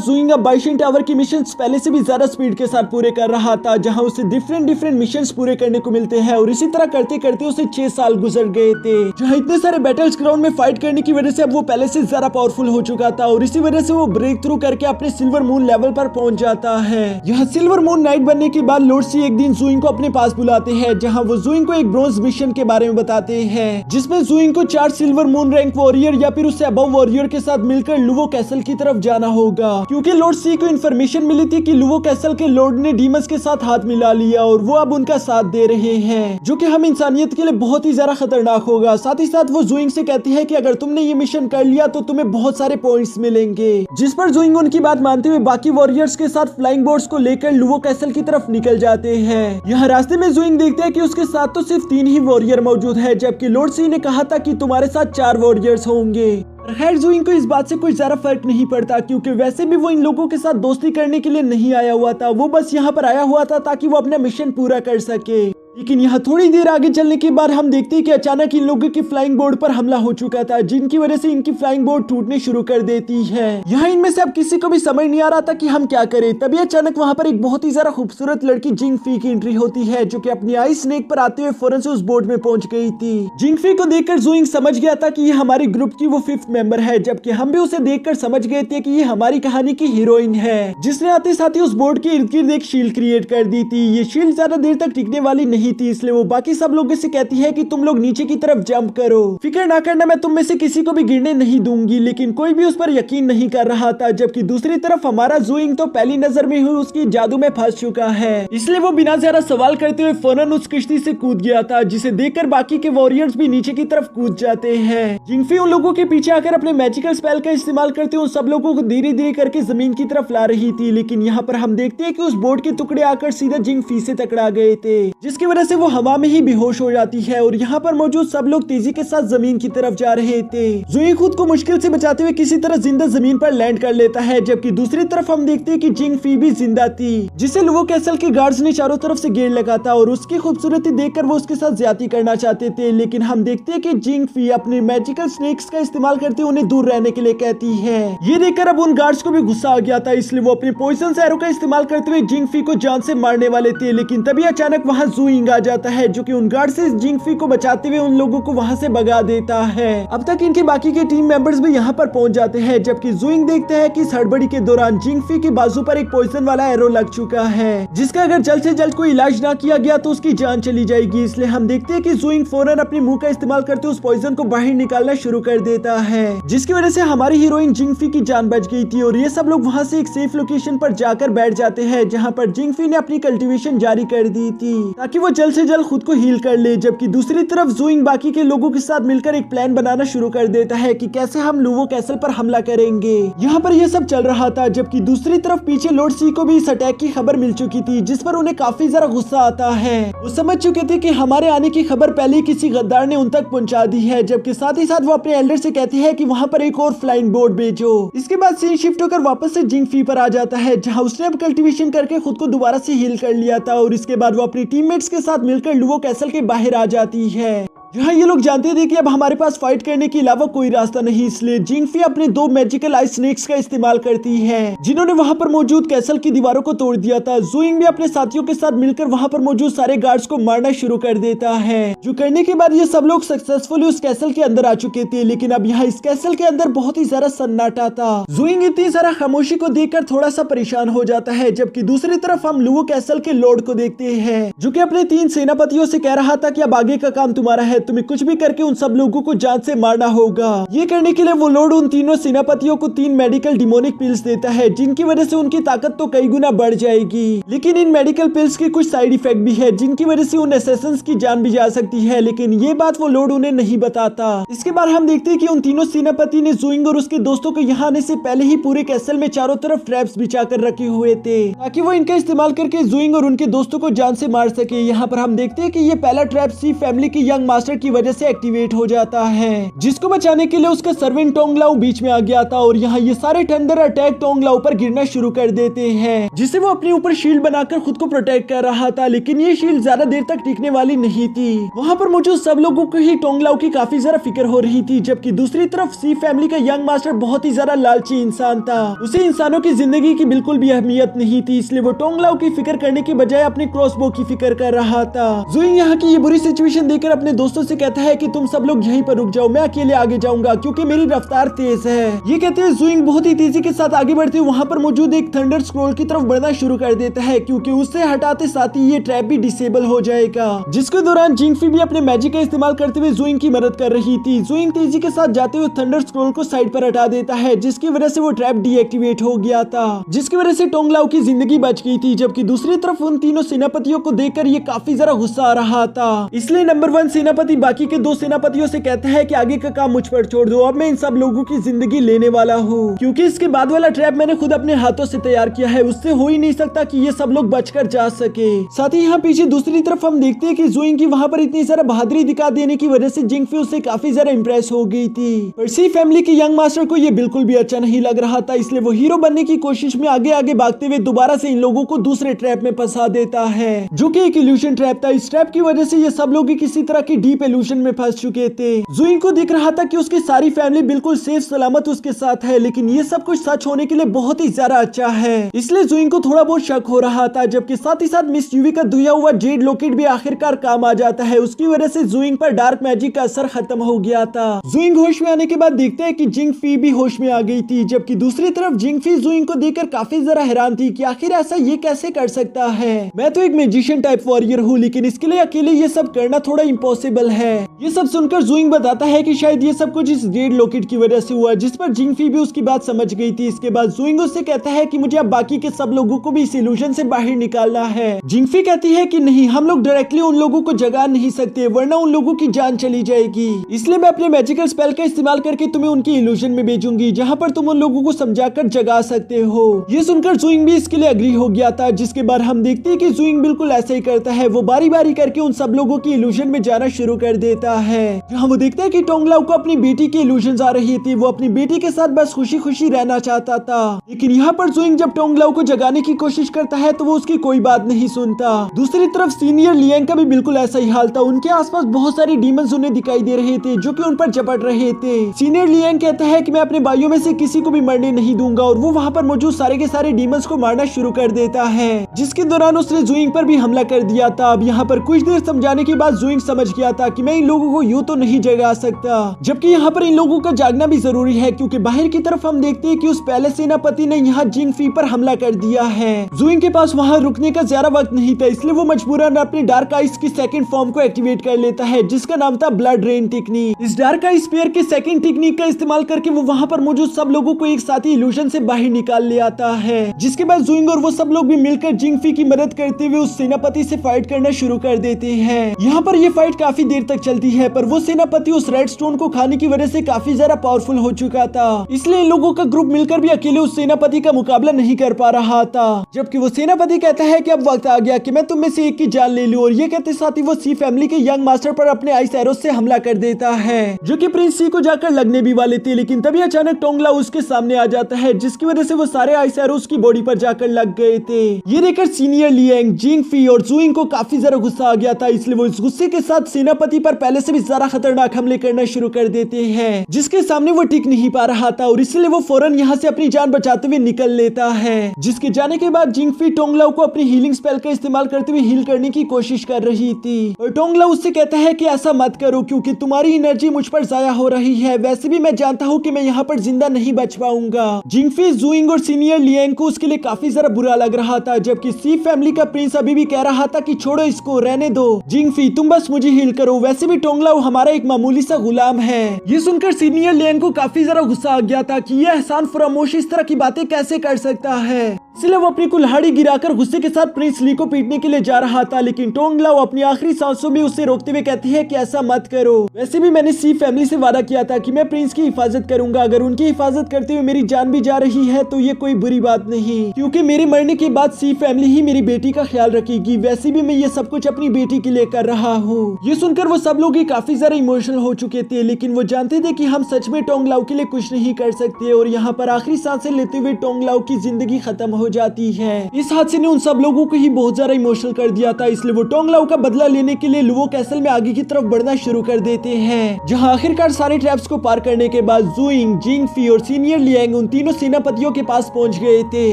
जुइंग अब बाइशन टावर की मिशंस पहले से भी ज्यादा स्पीड के साथ पूरे कर रहा था, जहां उसे डिफरेंट मिशंस पूरे करने को मिलते हैं और इसी तरह करते करते उसे 6 साल गुजर गए थे, जहां इतने सारे बैटल्स ग्राउंड में फाइट करने की वजह से अब वो पहले से ज्यादा पावरफुल हो चुका था और इसी वजह से वो ब्रेक थ्रू करके अपने सिल्वर मून लेवल पर पहुंच जाता है। यह सिल्वर मून नाइट बनने के बाद लॉर्ड सी एक दिन जुइंग को अपने पास बुलाते हैं, जहां वो जुइंग को एक ब्रोंज मिशन के बारे में बताते हैं, जिसमें जुइंग को 4 सिल्वर मून रैंक वॉरियर या फिर उससे अबव वॉरियर के साथ मिलकर लुवो कैसल की तरफ जाना होगा, क्योंकि लॉर्ड सी को इन्फॉर्मेशन मिली थी कि लुवो कैसल के लॉर्ड ने डीमंस के साथ हाथ मिला लिया और वो अब उनका साथ दे रहे हैं, जो कि हम इंसानियत के लिए बहुत ही ज्यादा खतरनाक होगा। साथ ही साथ वो जुइंग से कहती है कि अगर तुमने ये मिशन कर लिया तो तुम्हें बहुत सारे पॉइंट्स मिलेंगे, जिस पर जुइंग उनकी बात मानते हुए बाकी वॉरियर्स के साथ फ्लाइंग बोर्ड्स को लेकर लुवो कैसल की तरफ निकल जाते हैं। यह रास्ते में जुइंग देखते हैं कि उसके साथ तो सिर्फ 3 ही वॉरियर मौजूद है, जबकि लॉर्ड सी ने कहा था कि तुम्हारे साथ 4 वॉरियर्स होंगे। खैर जुइंग को इस बात से कोई ज्यादा फर्क नहीं पड़ता, क्योंकि वैसे भी वो इन लोगों के साथ दोस्ती करने के लिए नहीं आया हुआ था, वो बस यहाँ पर आया हुआ था ताकि वो अपना मिशन पूरा कर सके। लेकिन यहाँ थोड़ी देर आगे चलने के बाद हम देखते हैं कि अचानक इन लोगों के फ्लाइंग बोर्ड पर हमला हो चुका था, जिनकी वजह से इनकी फ्लाइंग बोर्ड टूटने शुरू कर देती है। यहाँ इनमें से अब किसी को भी समझ नहीं आ रहा था कि हम क्या करें। तभी अचानक वहाँ पर एक बहुत ही ज्यादा खूबसूरत लड़की जिंग फी की एंट्री होती है, जो कि अपनी आई स्नेक पर आते हुए फौरन से उस बोर्ड में पहुंच गई थी। जिंग फी को देखकर जुइंग समझ गया था कि ये हमारे ग्रुप की वो 5th मेंबर है, जबकि हम भी उसे देखकर समझ गए थे कि ये हमारी कहानी की हीरोइन है, जिसने आते साथ ही उस बोर्ड के इर्द गिर्द एक शील्ड क्रिएट कर दी थी। ये शील्ड ज्यादा देर तक टिकने वाली नहीं थी, इसलिए वो बाकी सब लोगों से कहती है कि तुम लोग नीचे की तरफ जंप करो, फिक्र ना करना, मैं तुम में से किसी को भी गिरने नहीं दूंगी। लेकिन कोई भी उस पर यकीन नहीं कर रहा था, जबकि दूसरी तरफ हमारा जुइंग तो पहली नजर में ही उसकी जादू में फंस चुका है, इसलिए वो बिना ज्यादा सवाल करते हुए फौरन उस किश्ती से कूद गया था, जिसे देखकर बाकी के वॉरियर्स भी नीचे की तरफ कूद जाते हैं। जिंगफी उन लोगों के पीछे आकर अपने मैजिकल स्पेल का इस्तेमाल करते हुए सब लोगों को धीरे धीरे करके जमीन की तरफ ला रही थी। लेकिन यहाँ पर हम देखते हैं कि उस बोर्ड के टुकड़े आकर सीधा जिंगफी से टकरा गए थे, जिसकी वजह से वो हवा में ही बेहोश हो जाती है और यहाँ पर मौजूद सब लोग तेजी के साथ जमीन की तरफ जा रहे थे। जुइंग खुद को मुश्किल से बचाते हुए किसी तरह जिंदा जमीन पर लैंड कर लेता है, जबकि दूसरी तरफ हम देखते हैं कि जिंग फी भी जिंदा थी, जिसे लुवो कैसल के गार्ड्स ने चारों तरफ से घेर लगा था और उसकी खूबसूरती देखकर वो उसके साथ ज्यादती करना चाहते थे। लेकिन हम देखते हैं कि जिंग फी अपने मैजिकल स्नेक्स का इस्तेमाल करते हुए उन्हें दूर रहने के लिए कहती है। ये देखकर अब उन गार्ड्स को भी गुस्सा आ गया था, इसलिए वो अपने पॉइजन एरो का इस्तेमाल करते हुए जिंग फी को जान से मारने वाले थे। लेकिन तभी अचानक वहाँ जुइंग आ जाता है, जो कि उन गार्ड से जिंग फी को बचाते हुए उन लोगों को वहां से भगा देता है। अब तक इनके बाकी के टीम मेंबर्स भी यहाँ पर पहुंच जाते हैं, जबकि जुइंग देखते हैं कि इस हड़बड़ी के दौरान जिंग फी के बाजू पर एक पॉइजन वाला एरो लग चुका है, जिसका अगर जल्द से जल्द कोई इलाज ना किया गया तो उसकी जान चली जाएगी। इसलिए हम देखते हैं कि जुइंग फौरन अपने मुंह का इस्तेमाल करते उस पॉइजन को बाहर निकालना शुरू कर देता है, जिसकी वजह से हमारी हीरोइन जिंग फी की जान बच गई थी और ये सब लोग वहाँ से एक सेफ लोकेशन पर जाकर बैठ जाते हैं, जहाँ पर जिंग फी ने अपनी कल्टीवेशन जारी कर दी थी ताकि वो जल्द से जल्द खुद को हील कर ले। जबकि दूसरी तरफ जुइंग बाकी के लोगों के साथ मिलकर एक प्लान बनाना शुरू कर देता है कि कैसे हम लुवो कैसल पर हमला करेंगे। यहाँ पर यह सब चल रहा था, जबकि दूसरी तरफ पीछे लॉर्ड सी को भी इस अटैक की खबर मिल चुकी थी, जिस पर उन्हें काफी ज्यादा गुस्सा आता है। वो समझ चुके थे कि हमारे आने की खबर पहले ही किसी गद्दार ने उन तक पहुंचा दी है, जबकि साथ ही साथ वो अपने एल्डर से कहती है कि वहाँ पर एक और फ्लाइंग बोर्ड भेजो। इसके बाद सीन शिफ्ट होकर वापस से जिंग फी पर आ जाता है, जहाँ उसने अब कल्टीवेशन करके खुद को दोबारा से हील कर लिया था और इसके बाद वो अपनी टीममेट्स के साथ मिलकर लुवो कैसल के बाहर आ जाती है, जहाँ ये लोग जानते थे कि अब हमारे पास फाइट करने के अलावा कोई रास्ता नहीं। इसलिए जिंग फी अपने 2 मैजिकल आइस स्नेक्स का इस्तेमाल करती है, जिन्होंने वहाँ पर मौजूद कैसल की दीवारों को तोड़ दिया था। जुइंग भी अपने साथियों के साथ मिलकर वहाँ पर मौजूद सारे गार्ड्स को मारना शुरू कर देता है, जो करने के बाद ये सब लोग सक्सेसफुली उस कैसल के अंदर आ चुके थे। लेकिन अब यहाँ इस कैसल के अंदर बहुत ही ज्यादा सन्नाटा था। जुइंग इतनी सारा खामोशी को देखकर थोड़ा सा परेशान हो जाता है, जबकि दूसरी तरफ हम लुवो कैसल के लॉर्ड को देखते हैं, जो कि अपने 3 सेनापतियों से कह रहा था कि अब आगे का काम तुम्हारा है, तुम्हें कुछ भी करके उन सब लोगों को जान से मारना होगा। ये करने के लिए वो लॉर्ड उन तीनों सेनापतियों को 3 मेडिकल डिमोनिक पिल्स देता है, जिनकी वजह से उनकी ताकत तो कई गुना बढ़ जाएगी। लेकिन इन मेडिकल पिल्स के कुछ साइड इफेक्ट भी है, जिनकी वजह से उन असैसिन्स की जान भी जा सकती है, लेकिन ये बात वो लॉर्ड उन्हें नहीं बताता। इसके बाद हम देखते हैं कि उन तीनों सेनापति ने ज़ुइंग और उसके दोस्तों को यहाँ आने से पहले ही पूरे कैसल में चारों तरफ ट्रैप्स बिछा कर रखे हुए थे, ताकि वो इनका इस्तेमाल करके ज़ुइंग और उनके दोस्तों को जान से मार सके। यहाँ पर हम देखते हैं कि ये पहला ट्रैप सी फैमिली के यंग मास्टर की वजह से एक्टिवेट हो जाता है, जिसको बचाने के लिए उसका सर्वेंट टोंग लाओ बीच में आ गया था और यहाँ ये सारे थंडर अटैक टोंग लाओ पर गिरना शुरू कर देते हैं, जिससे वो अपने ऊपर शील्ड बनाकर खुद को प्रोटेक्ट कर रहा था। लेकिन ये शील्ड ज्यादा देर तक टिकने वाली नहीं थी। वहाँ पर मौजूद सब लोगों को ही टोंग लाओ की काफी ज्यादा फिक्र हो रही थी, जबकि दूसरी तरफ सी फैमिली का यंग मास्टर बहुत ही ज्यादा लालची इंसान था। उसे इंसानों की जिंदगी की बिल्कुल भी अहमियत नहीं थी, इसलिए वो टोंग लाओ की फिक्र करने के बजाय अपने क्रॉसबो की फिक्र कर रहा था। ज़ुइंग यहाँ की ये बुरी सिचुएशन देखकर अपने दोस्तों से कहता है कि तुम सब लोग यहीं पर रुक जाओ, मैं अकेले आगे जाऊंगा क्योंकि मेरी रफ्तार तेज है। ये कहते हैं ज़ुइंग बहुत ही तेजी के साथ आगे बढ़ते हुए वहाँ पर मौजूद एक थंडर स्क्रोल की तरफ बढ़ना शुरू कर देता है, क्योंकि उससे हटाते साथ ही ये ट्रैप भी डिसेबल हो जाएगा। जिसके दौरान जिंगफी भी अपने मैजिक का इस्तेमाल करते हुए ज़ुइंग की मदद कर रही थी। ज़ुइंग तेजी के साथ जाते हुए थंडर स्क्रोल को साइड पर हटा देता है, जिसकी वजह से वो ट्रैप डीएक्टिवेट हो गया था, जिसकी वजह से टोंग लाओ की जिंदगी बच गई थी। जबकि दूसरी तरफ उन तीनों सेनापतियों को देखकर ये काफी ज्यादा गुस्सा आ रहा था, इसलिए नंबर 1 सेनापति बाकी के 2 सेनापतियों से कहता है कि आगे का काम मुझ पर छोड़ दो, अब मैं इन सब लोगों की जिंदगी लेने वाला हूँ, क्योंकि इसके बाद वाला ट्रैप मैंने खुद अपने हाथों से तैयार किया है, उससे हो ही नहीं सकता कि ये सब लोग बचकर जा सके। साथ ही यहाँ पीछे दूसरी तरफ हम देखते हैं कि ज़ुइंग की वहाँ पर इतनी सारा बहादुरी दिखा देने की वजह से जिंगफी उससे काफी ज्यादा इंप्रेस हो गई थी, पर सी फैमिली के यंग मास्टर को ये बिल्कुल भी अच्छा नहीं लग रहा था, इसलिए वो हीरो बनने की कोशिश में आगे आगे भागते हुए दोबारा से इन लोगों को दूसरे ट्रैप में फंसा देता है, जो कि एक इल्यूशन ट्रैप था। इस ट्रैप की वजह से ये सब लोग किसी तरह की डीप इल्यूशन में फंस चुके थे। ज़ुइंग को दिख रहा था कि उसकी सारी फैमिली बिल्कुल सेफ सलामत उसके साथ है, लेकिन ये सब कुछ सच होने के लिए बहुत ही ज्यादा अच्छा है, इसलिए ज़ुइंग को थोड़ा बहुत शक हो रहा था। जबकि साथ ही साथ मिस यूवी का धुया हुआ जेड लॉकेट भी आखिरकार काम आ जाता है, उसकी वजह से ज़ुइंग पर डार्क मैजिक का असर खत्म हो गया था। ज़ुइंग होश में आने के बाद देखते हैं कि जिंगफी भी होश में आ गई थी, जबकि दूसरी तरफ जिंगफी ज़ुइंग को देखकर काफी ज्यादा हैरान थी कि आखिर ऐसा ये कैसे कर सकता है। मैं तो एक मैजिशियन टाइप वॉरियर हूँ, लेकिन इसके लिए अकेले ये सब करना थोड़ा इम्पॉसिबल है। ये सब सुनकर ज़ुइंग बताता है कि शायद ये सब कुछ इस जेड लॉकेट की वजह से हुआ, जिस पर जिंगफी भी उसकी बात समझ गई थी। इसके बाद ज़ुइंग उससे कहता है कि मुझे अब बाकी के सब लोगों को भी इस इल्यूजन से बाहर निकालना है। जिंगफी कहती है कि नहीं, हम लोग डायरेक्टली उन लोगों को जगा नहीं सकते, वरना उन लोगों की जान चली जाएगी, इसलिए मैं अपने मैजिकल स्पेल का इस्तेमाल करके तुम्हें उनकी इल्यूजन में भेजूंगी, जहाँ पर तुम उन लोगों को समझाकर जगा सकते हो। ये सुनकर ज़ुइंग भी इसके लिए एग्री हो गया था, जिसके बाद हम देखते हैं कि ज़ुइंग बिल्कुल ऐसा ही करता है। वो बारी बारी करके उन सब लोगों की इल्यूजन में जाना शुरू कर देता है। जहाँ वो देखता है कि टोंग लाओ को अपनी बेटी की इल्यूजन आ रही थी, वो अपनी बेटी के साथ बस खुशी खुशी रहना चाहता था, लेकिन यहाँ पर ज़ुइंग जब टोंग लाओ को जगाने की कोशिश करता है तो वो उसकी कोई बात नहीं सुनता। दूसरी तरफ सीनियर लियांग का भी बिल्कुल ऐसा ही हाल था, उनके आसपास बहुत सारी डीमंस उन्हें दिखाई दे रहे थे जो कि उन पर झपट रहे थे। सीनियर लियांग कहता है कि मैं अपने भाइयों में से किसी को भी मरने नहीं दूंगा, और वो वहाँ पर मौजूद सारे के सारे डीमंस को मारना शुरू कर देता है, जिसके दौरान उसने ज़ुइंग पर भी हमला कर दिया था। अब यहाँ पर कुछ देर समझाने के बाद ज़ुइंग समझ गया था कि मैं इन लोगों को यूं तो नहीं जगा सकता, जबकि यहाँ पर इन लोगों का जागना भी जरूरी है, क्योंकि बाहर की तरफ हम देखते हैं कि उस पहले सेनापति ने यहाँ जिंगफी पर हमला कर दिया है। ज़ुइंग के पास वहाँ रुकने का ज्यादा वक्त नहीं था, इसलिए वो मजबूरन अपनी डार्क आइस की सेकंड फॉर्म को एक्टिवेट कर लेता है, जिसका नाम था ब्लड रेन टेक्निक। इस डार्क आइस स्फीयर के सेकंड टेक्निक का इस्तेमाल करके वो वहाँ पर मौजूद सब लोगों को एक साथ ही इल्यूजन से बाहर निकाल ले आता है, जिसके बाद ज़ुइंग और वो सब लोग भी मिलकर जिंगफी की मदद करते हुए उस सेनापति से फाइट करना शुरू कर देते हैं। यहाँ पर ये फाइट काफी देर तक चलती है, पर वो सेनापति उस रेड स्टोन को खाने की वजह से काफी ज्यादा पावरफुल हो चुका था, इसलिए इन लोगों का ग्रुप मिलकर भी अकेले उस सेनापति का मुकाबला नहीं कर पा रहा था। जबकि वो सेनापति कहता है कि अब वक्त आ गया कि मैं तुम में से एक की जान ले लूं, और ये कहते साथ ही वो सी फैमिली के यंग मास्टर पर अपने आइस एरोस से हमला कर देता है, जो कि प्रिंस सी को जाकर लगने भी वाले थे, लेकिन तभी अचानक टोंग लाओ उसके सामने आ जाता है, जिसकी वजह से वो सारे आइस एरोस की बॉडी पर जाकर लग गए थे। ये देखकर सीनियर लियांग, जिंगफी और ज़ुइंग को काफी ज्यादा गुस्सा आ गया था, इसलिए वो इस गुस्से के साथ सेनापति पर पहले से भी ज्यादा खतरनाक हमले करना शुरू कर देते हैं, जिसके सामने वो टिक नहीं पा रहा था, और इसलिए वो फौरन यहाँ से अपनी जान बचाते हुए निकल लेता है। जिसके जाने के बाद जिंगफी टोंग लाओ को अपनी हीलिंग स्पेल का इस्तेमाल करते हुए हील करने की कोशिश कर रही थी, और टोंग लाओ उससे कहता है कि ऐसा मत करो क्योंकि तुम्हारी एनर्जी मुझ पर जाया हो रही है, वैसे भी मैं जानता हूँ कि मैं यहाँ पर जिंदा नहीं बच पाऊंगा। जिंगफी, ज़ुइंग और सीनियर लियांग को उसके लिए काफी ज्यादा बुरा लग रहा था, जबकि सी फैमिली का प्रिंस अभी भी कह रहा था कि छोड़ो इसको, रहने दो, जिंगफी तुम बस मुझे हील करो, वैसे भी टोंगलाओ हमारा एक मामूली सा गुलाम है। ये सुनकर सीनियर लियांग को काफी ज्यादा गुस्सा आ गया था कि यह एहसान फरामोश इस तरह की बातें कैसे कर सकता है। इसलिए वो अपनी कुल्हाड़ी गिराकर गुस्से के साथ प्रिंस ली को पीटने के लिए जा रहा था, लेकिन टोंगलाओ अपनी आखिरी सांसों में उसे रोकते हुए कहती है कि ऐसा मत करो। वैसे भी मैंने सी फैमिली से वादा किया था कि मैं प्रिंस की हिफाजत करूंगा। अगर उनकी हिफाजत करते हुए मेरी जान भी जा रही है तो ये कोई बुरी बात नहीं, क्योंकि मेरे मरने के बाद सी फैमिली ही मेरी बेटी का ख्याल रखेगी। वैसे भी मैं ये सब कुछ अपनी बेटी के लिए कर रहा हूँ। ये सुनकर वो सब लोग काफी ज्यादा इमोशनल हो चुके थे, लेकिन वो जानते थे कि हम सच में टोंगलाओ के लिए कुछ नहीं कर सकते। और यहाँ पर आखिरी सांसें लेते हुए टोंगलाओ की जिंदगी खत्म हो जाती है। इस हादसे ने उन सब लोगों को ही बहुत ज्यादा इमोशनल कर दिया था, इसलिए वो टोंगलाओ का बदला लेने के लिए लुवो कैसल में आगे की तरफ बढ़ना शुरू कर देते हैं, जहां आखिरकार सारे ट्रैप्स को पार करने के बाद जुइंग, जिंगफी और सीनियर लियांग उन तीनों सेनापतियों के पास पहुंच गए थे,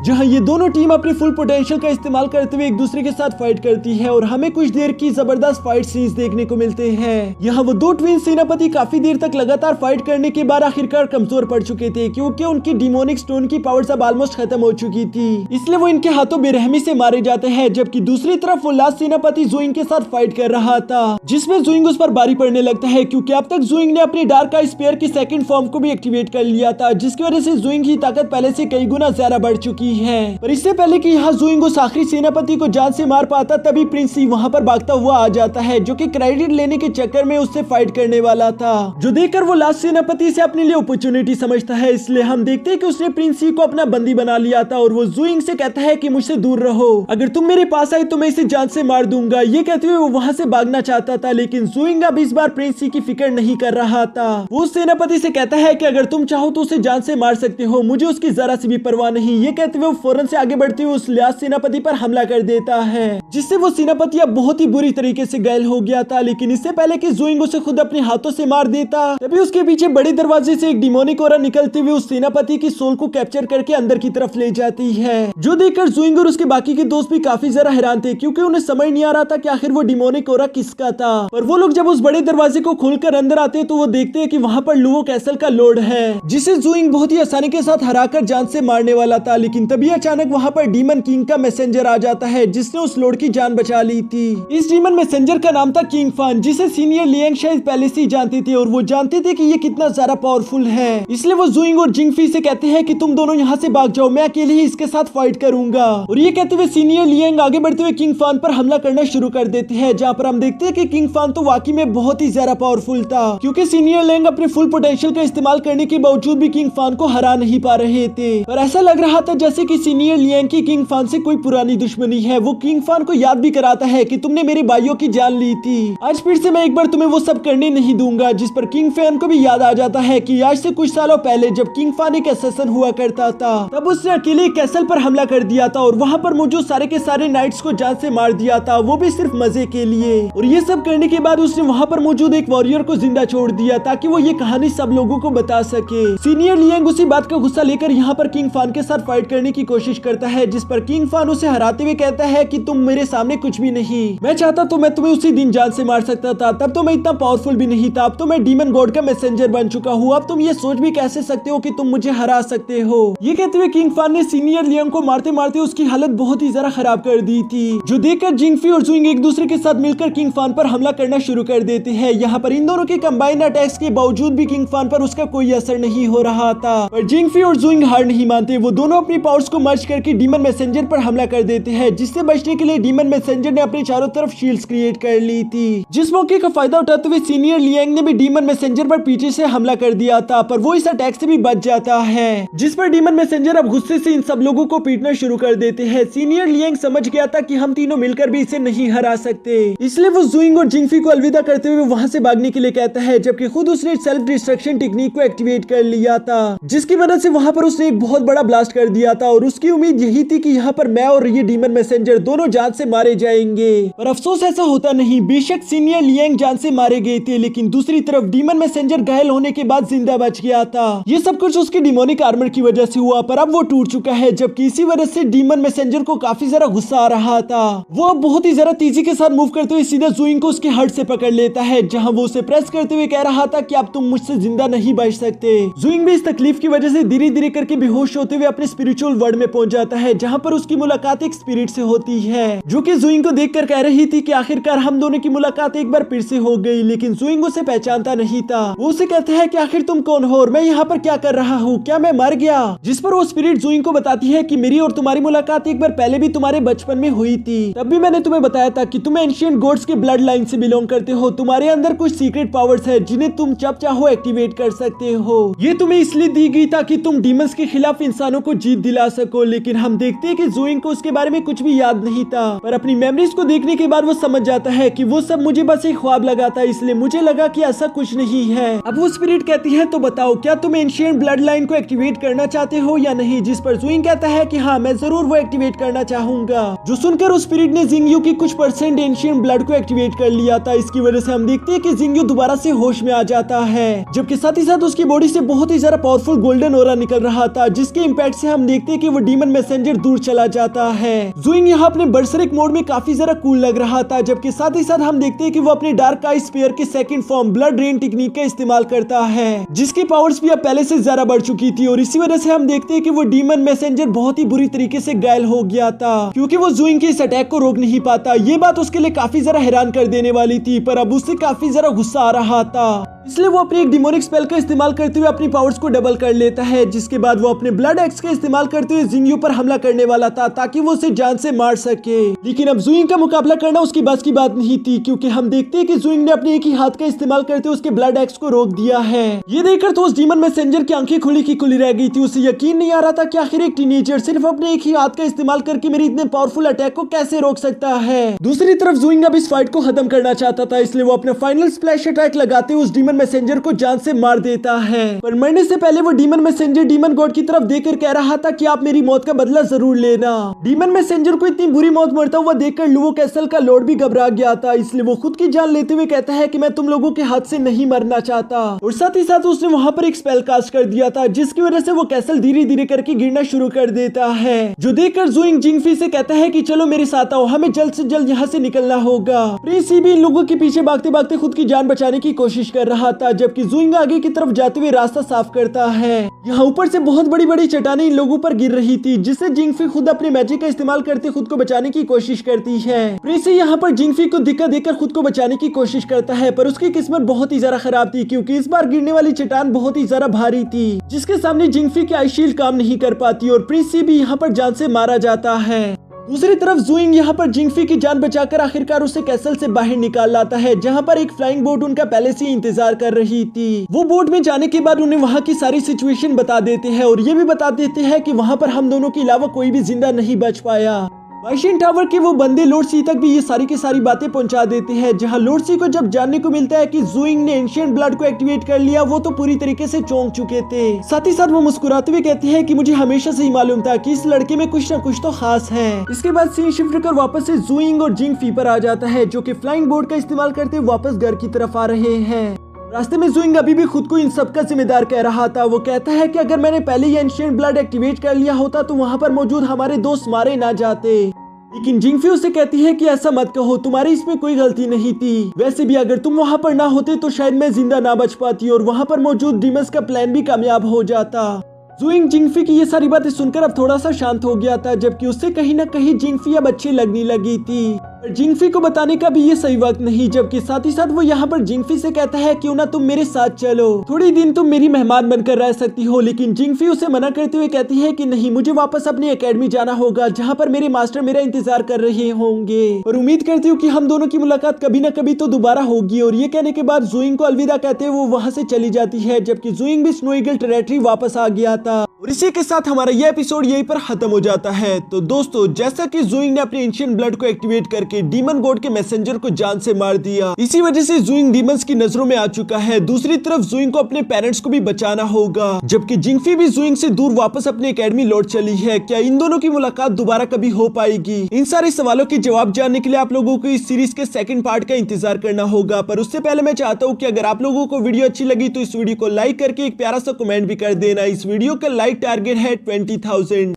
जहां ये दोनों टीम अपनी फुल पोटेंशियल का इस्तेमाल करते हुए एक दूसरे के साथ फाइट करती है और हमें कुछ देर की जबरदस्त फाइट सीन्स देखने को मिलते हैं। यहाँ वो दो ट्विन सेनापति काफी देर तक लगातार फाइट करने के बाद आखिरकार कमजोर पड़ चुके थे, क्योंकि उनकी डिमोनिक स्टोन की पावर्स अब ऑलमोस्ट खत्म हो चुकी थी, इसलिए वो इनके हाथों बेरहमी से मारे जाते हैं। जबकि दूसरी तरफ वो लास्ट सेनापति जुइंग के साथ फाइट कर रहा था, जिसमें जुइंग उस पर भारी पड़ने लगता है, क्योंकि अब तक जुइंग ने अपनी डार्क आई स्पेयर की सेकंड फॉर्म को भी एक्टिवेट कर लिया था, जिसकी वजह से जुइंग की ताकत पहले से कई गुना ज्यादा बढ़ चुकी है। पर इससे पहले कि यहाँ जुइंग उस आखिरी सेनापति को जान से मार पाता, तभी प्रिंस सी वहाँ पर भागता हुआ आ जाता है, जो कि क्रेडिट लेने के चक्कर में उससे फाइट करने वाला था, जो देखकर वो लास्ट सेनापति से अपने लिए अपॉर्चुनिटी समझता है। इसलिए हम देखते हैं कि उसने प्रिंस सी को अपना बंदी बना लिया था और वो जुइंग से कहता है कि मुझसे दूर रहो, अगर तुम मेरे पास आए तो मैं इसे जान से मार दूंगा। ये कहते हुए वो वहाँ से भागना चाहता था, लेकिन जुइंग अब इस बार प्रिंस सी की फिक्र नहीं कर रहा था। वो सेनापति से कहता है कि अगर तुम चाहो तो उसे जान से मार सकते हो, मुझे उसकी जरा सी भी परवाह नहीं। ये कहते हुए वो फौरन से आगे बढ़ते हुए उस लास्ट सेनापति पर हमला कर देता है, जिससे वो सेनापति अब बहुत ही बुरी तरीके से घायल हो गया था। लेकिन इससे पहले कि जुइंग उसे खुद अपने हाथों से मार देता, तभी उसके पीछे बड़े दरवाजे से एक डिमोनिक ऑरा निकलते हुए उस सेनापति की सोल को कैप्चर करके अंदर की तरफ ले जाती है, जो देखकर जुइंग और उसके बाकी के दोस्त भी काफी ज्यादा हैरान थे, क्योंकि उन्हें समझ नहीं आ रहा था कि आखिर वो डिमोनिक ऑरा किसका था। पर वो लोग जब उस बड़े दरवाजे को खोलकर अंदर आते हैं तो वो देखते हैं कि वहाँ पर लुवो कैसल का लॉर्ड है, जिसे जुइंग बहुत ही आसानी के साथ हराकर जान से मारने वाला था। लेकिन तभी अचानक वहाँ पर डीमन किंग का मैसेंजर आ जाता है, जिसने उस लॉर्ड की जान बचा ली थी। इस डीमन मैसेंजर का नाम था किंग फान, जिसे सीनियर लियांग शायद पहले से ही जानते थे, और वो जानते थे कि ये कितना ज्यादा पावरफुल है। इसलिए वो जुइंग और जिंगफी से कहते हैं कि तुम दोनों यहाँ से भाग जाओ, मैं अकेले ही इसके साथ फाइट करूंगा। और ये कहते हुए सीनियर लियांग आगे बढ़ते हुए किंग फान पर हमला करना शुरू कर देते हैं, जहाँ पर हम देखते हैं कि किंग फान तो वाकई में बहुत ही ज्यादा पावरफुल था, क्योंकि सीनियर लियांग अपने फुल पोटेंशियल का इस्तेमाल करने के बावजूद भी किंग फान को हरा नहीं पा रहे थे। पर ऐसा लग रहा था जैसे कि सीनियर लियांग की किंग फान से कोई पुरानी दुश्मनी है। वो किंग फान को याद भी कराता है कि तुमने मेरे भाइयों की जान ली थी, आज फिर से मैं एक बार तुम्हें वो सब करने नहीं दूंगा। जिस पर किंग फान को भी याद आ जाता है कि आज से कुछ सालों पहले जब किंग फान एक असैसिन हुआ करता था, तब उसने अकेले कैसल पर हमला कर दिया था और वहाँ पर मौजूद सारे के सारे नाइट्स को जान से मार दिया था, वो भी सिर्फ मजे के लिए। और ये सब करने के बाद उसने वहाँ पर मौजूद एक वॉरियर को जिंदा छोड़ दिया ताकि वो ये कहानी सब लोगों को बता सके। सीनियर लियांग उसी बात का गुस्सा लेकर यहाँ पर किंग फान के साथ फाइट करने की कोशिश करता है, जिस पर किंग फान उसे हराते हुए कहता है कि तुम मेरे सामने कुछ भी नहीं, मैं चाहता तो मैं तुम्हें उसी दिन जान से मार सकता था, तब तो मैं इतना पावरफुल भी नहीं था, अब तो मैं डीमन गॉड का मैसेंजर बन चुका हूँ, अब तुम ये सोच भी कैसे सकते हो कि तुम मुझे हरा सकते हो। ये कहते हुए किंग फान ने सीनियर लियांग को मारते मारते उसकी हालत बहुत ही ज्यादा खराब कर दी थी, जो देखकर जिंगफी और जुइंग एक दूसरे के साथ मिलकर किंग फान पर हमला करना शुरू कर देते हैं। यहाँ पर इन दोनों के कंबाइन अटैक्स के बावजूद भी किंग फान पर उसका कोई असर नहीं हो रहा था, पर जिंगफी और जुइंग हार नहीं मानते। वो दोनों अपनी पावर्स को मर्ज करके डीमन मैसेंजर पर हमला कर देते हैं, जिससे बचने के लिए डीमन मैसेंजर ने अपने चारों तरफ शील्ड्स क्रिएट कर ली थी। जिस मौके का फायदा उठाते हुए सीनियर लियांग ने भी डीमन मैसेंजर पर पीछे से हमला कर दिया था, पर वो इस अटैक से भी बच जाता है, जिस पर डीमन मैसेंजर अब गुस्से से इन सब लोगों को पीटना शुरू कर देते हैं। सीनियर लियांग समझ गया था कि हम तीनों मिलकर भी इसे नहीं हरा सकते, इसलिए वो जुइंग और जिंगफी को अलविदा करते हुए वहां से भागने के लिए कहता है, जबकि खुद उसने सेल्फ डिस्ट्रक्शन टेक्निक को एक्टिवेट कर लिया था, जिसकी मदद से वहां पर उसने एक बहुत बड़ा ब्लास्ट कर दिया था। और उसकी उम्मीद यही थी कि यहाँ पर मैं और ये डीमन मैसेंजर दोनों जान से मारे जाएंगे, पर अफसोस ऐसा होता नहीं। बेशक सीनियर लियांग जान से मारे गए थे, लेकिन दूसरी तरफ डीमन मैसेंजर घायल होने के बाद जिंदा बच गया था। ये सब कुछ उसकी डिमोनिक आर्मर की वजह से हुआ, पर अब वो टूट चुका है, जबकि इसी वजह से डीमन मैसेंजर को काफी ज्यादा गुस्सा आ रहा था। वो अब बहुत ही ज्यादा तेजी के साथ मूव करते हुए सीधा जुइंग को उसके हर्ट से पकड़ लेता है, जहां वो उसे प्रेस करते हुए कह रहा था कि अब तुम मुझसे जिंदा नहीं बच सकते। जुइंग भी इस तकलीफ की वजह से धीरे धीरे करके बेहोश होते हुए अपने स्पिरिचुअल वर्ल्ड में पहुंच जाता है, जहां पर उसकी मुलाकात एक स्पिरिट से होती है, जो कि जुइंग को देखकर कह रही थी कि आखिरकार हम दोनों की मुलाकात एक बार फिर से हो गई। लेकिन जुइंग उसे पहचानता नहीं था। वो उसे कहता है कि आखिर तुम कौन हो और मैं यहाँ पर क्या कर रहा हूँ, क्या मैं मर गया? जिस पर वो स्पिरिट जुइंग को बताती है कि मेरी और तुम्हारी मुलाकात एक बार पहले भी तुम्हारे बचपन में हुई थी। तब भी मैंने तुम्हें बताया था कि तुम एंशिएंट गॉड्स के ब्लड लाइन से बिलोंग करते हो। तुम्हारे अंदर कुछ सीक्रेट पावर्स है जिन्हें तुम जब चाहो एक्टिवेट कर सकते हो। ये तुम्हें इसलिए दी गई ताकि तुम डीमंस के खिलाफ इंसानों को जीत दिला सको। लेकिन हम देखते हैं कि जुइंग को उसके बारे में कुछ भी याद नहीं था, पर अपनी मेमोरीज को देखने के बाद वो समझ जाता है कि वो सब मुझे बस एक ख्वाब लगा था, इसलिए मुझे लगा कि ऐसा कुछ नहीं है। अब वो स्पिरिट कहती है तो बताओ क्या तुम एंशिएंट ब्लड लाइन को एक्टिवेट करना चाहते हो या नहीं? जिस पर जुइंग कहता है कि हाँ मैं जरूर वो एक्टिवेट करना चाहूंगा। जो सुनकर उस स्पिरिट ने जिंगयू की कुछ परसेंट एंशिएंट ब्लड को एक्टिवेट कर लिया था। इसकी वजह से हम देखते हैं कि जिंगयू दोबारा से होश में आ जाता है, जबकि साथ ही साथ उसकी बॉडी से बहुत ही ज्यादा पावरफुल गोल्डन ऑरा निकल रहा था, जिसके इम्पैक्ट से हम देखते हैं कि वो डीमन मैसेंजर दूर चला जाता है। जुइंग यहाँ अपने बर्सरिक मोड में काफी ज्यादा कूल लग रहा था, जबकि साथ ही साथ हम देखते हैं कि वो अपने डार्क आई स्फीयर के second form blood rain technique का इस्तेमाल करता है, जिसकी पावर्स भी अब पहले से ज्यादा बढ़ चुकी थी। और इसी वजह से हम देखते हैं कि वो डीमन मैसेंजर बहुत ही बुरी तरीके से घायल हो गया था, क्योंकि वो जुइंग के इस अटैक को रोक नहीं पाता। ये बात उसके लिए काफी ज्यादा हैरान कर देने वाली थी, पर अब उससे काफी ज्यादा गुस्सा आ रहा था, इसलिए वो अपनी एक डिमोनिक स्पेल का इस्तेमाल करते हुए अपनी पावर्स को डबल कर लेता है। जिसके बाद वो अपने ब्लड एक्स का इस्तेमाल करते हुए जिंगयू पर हमला करने वाला था, ताकि वो उसे जान से मार सके। लेकिन अब जुइंग का मुकाबला करना उसकी बस की बात नहीं थी, क्योंकि हम देखते हैं कि जुइंग ने अपने एक ही हाथ का इस्तेमाल करते हुए उसके ब्लड एक्स को रोक दिया है। ये देखकर तो उस डीमन मैसेंजर की आंखें खुली की खुली रह गई थी। उसे यकीन नहीं आ रहा था कि आखिर एक टीनेजर सिर्फ अपने एक ही हाथ का इस्तेमाल करके मेरे इतने पावरफुल अटैक को कैसे रोक सकता है। दूसरी तरफ जुइंग अब इस फाइट को खत्म करना चाहता था, इसलिए वो अपना फाइनल स्प्लैश अटैक लगाते हुए उस डीमन मैसेंजर को जान से मार देता है। पर मरने से पहले वो डीमन मैसेंजर डीमन गॉड की तरफ देखकर कह रहा था कि आप मेरी मौत का बदला जरूर लेना। डीमन मैसेंजर को इतनी बुरी मौत मरता हुआ देखकर लुवो कैसल का लॉर्ड भी घबरा गया था, इसलिए वो खुद की जान लेते हुए कहता है कि मैं तुम लोगों के हाथ से नहीं मरना चाहता। और साथ ही साथ उसने वहां पर एक स्पेल कास्ट कर दिया था, जिसकी वजह से वो कैसल धीरे धीरे करके गिरना शुरू कर देता है। जो देखकर जुइंग जिंगफी से कहता है कि चलो मेरे साथ आओ, हमें जल्द से जल्द यहाँ से निकलना होगा। प्रिंस भी इन लोगों के पीछे भागते भागते खुद की जान बचाने की कोशिश कर रहा था, जबकि जुइंग आगे की तरफ जाते हुए रास्ता साफ करता है। यहाँ ऊपर से बहुत बड़ी बड़ी चट्टानें इन लोगों पर गिर रही थी, जिससे जिंगफी खुद अपने मैजिक का इस्तेमाल करते खुद को बचाने की कोशिश करती है। प्रिंस यहाँ पर जिंगफी को धक्का देकर खुद को बचाने की कोशिश करता है, पर उसकी किस्मत बहुत ही ज्यादा खराब थी, क्योंकि इस बार गिरने वाली चट्टान बहुत ही ज्यादा भारी थी, जिसके सामने जिंगफी की आई शील्ड काम नहीं कर पाती और प्रिंस भी यहाँ पर जान से मारा जाता है। दूसरी तरफ जुइंग यहाँ पर जिंगफी की जान बचाकर आखिरकार उसे कैसल से बाहर निकाल लाता है, जहाँ पर एक फ्लाइंग बोट उनका पहले से इंतजार कर रही थी। वो बोट में जाने के बाद उन्हें वहाँ की सारी सिचुएशन बता देते हैं और ये भी बता देते हैं कि वहाँ पर हम दोनों के अलावा कोई भी जिंदा नहीं बच पाया। वाइशिन टावर के वो बंदे लॉर्ड सी तक भी ये सारी की सारी बातें पहुंचा देते हैं, जहां लॉर्ड सी को जब जानने को मिलता है कि जुइंग ने एंशिएंट ब्लड को एक्टिवेट कर लिया, वो तो पूरी तरीके से चौंक चुके थे। साथ ही साथ वो मुस्कुराते हुए कहते हैं कि मुझे हमेशा से ही मालूम था कि इस लड़के में कुछ ना कुछ तो खास है। इसके बाद सीन शिफ्ट कर वापस से जुइंग और जिंगफी पर आ जाता है, जो कि फ्लाइंग बोर्ड का इस्तेमाल करते हुए वापस घर की तरफ आ रहे हैं। रास्ते में जुइंग अभी भी खुद को इन सब का जिम्मेदार कह रहा था। वो कहता है कि अगर मैंने पहले ही एंशिएंट ब्लड एक्टिवेट कर लिया होता तो वहाँ पर मौजूद हमारे दोस्त मारे ना जाते। लेकिन जिंगफी उसे कहती है कि ऐसा मत कहो, तुम्हारी इसमें कोई गलती नहीं थी। वैसे भी अगर तुम वहाँ पर ना होते तो शायद मैं जिंदा ना बच पाती और वहाँ पर मौजूद डीमंस का प्लान भी कामयाब हो जाता। जुइंग जिंगफी की ये सारी बातें सुनकर अब थोड़ा सा शांत हो गया था, जबकि उससे कहीं ना कहीं जिंगफी अब अच्छी लगने लगी थी। पर जिंगफी को बताने का भी ये सही वक्त नहीं, जबकि साथ ही साथ वो यहाँ पर जिंगफी से कहता है क्यों ना तुम मेरे साथ चलो, थोड़ी दिन तुम मेरी मेहमान बनकर रह सकती हो। लेकिन जिंगफी उसे मना करते हुए कहती है कि नहीं, मुझे वापस अपनी एकेडमी जाना होगा, जहाँ पर मेरे मास्टर मेरा इंतजार कर रहे होंगे और उम्मीद करती हूँ कि हम दोनों की मुलाकात कभी न कभी तो दोबारा होगी। और ये कहने के बाद जुइंग को अलविदा कहते हुए वो वहाँ से चली जाती है, जबकि जुइंग भी स्नो ईगल टेरिटरी वापस आ गया था। और इसी के साथ हमारा ये एपिसोड यहीं पर खत्म हो जाता है। तो दोस्तों, जैसा कि जुइंग ने अपने एंशिएंट ब्लड को एक्टिवेट करके डीमन गॉड के मैसेंजर को जान से मार दिया, इसी वजह से जुइंग डीमंस की नजरों में आ चुका है। दूसरी तरफ जुइंग को अपने पेरेंट्स को भी बचाना होगा, जबकि जिंगफी भी जुइंग से दूर वापस अपनी एकेडमी लौट चली है। क्या इन दोनों की मुलाकात दोबारा कभी हो पाएगी? इन सारे सवालों के जवाब जानने के लिए आप लोगों को इस सीरीज के सेकंड पार्ट का इंतजार करना होगा। पर उससे पहले मैं चाहता हूँ कि अगर आप लोगों को वीडियो अच्छी लगी तो इस वीडियो को लाइक करके एक प्यारा सा कमेंट भी कर देना। इस वीडियो का लाइक टारगेट है 20,000।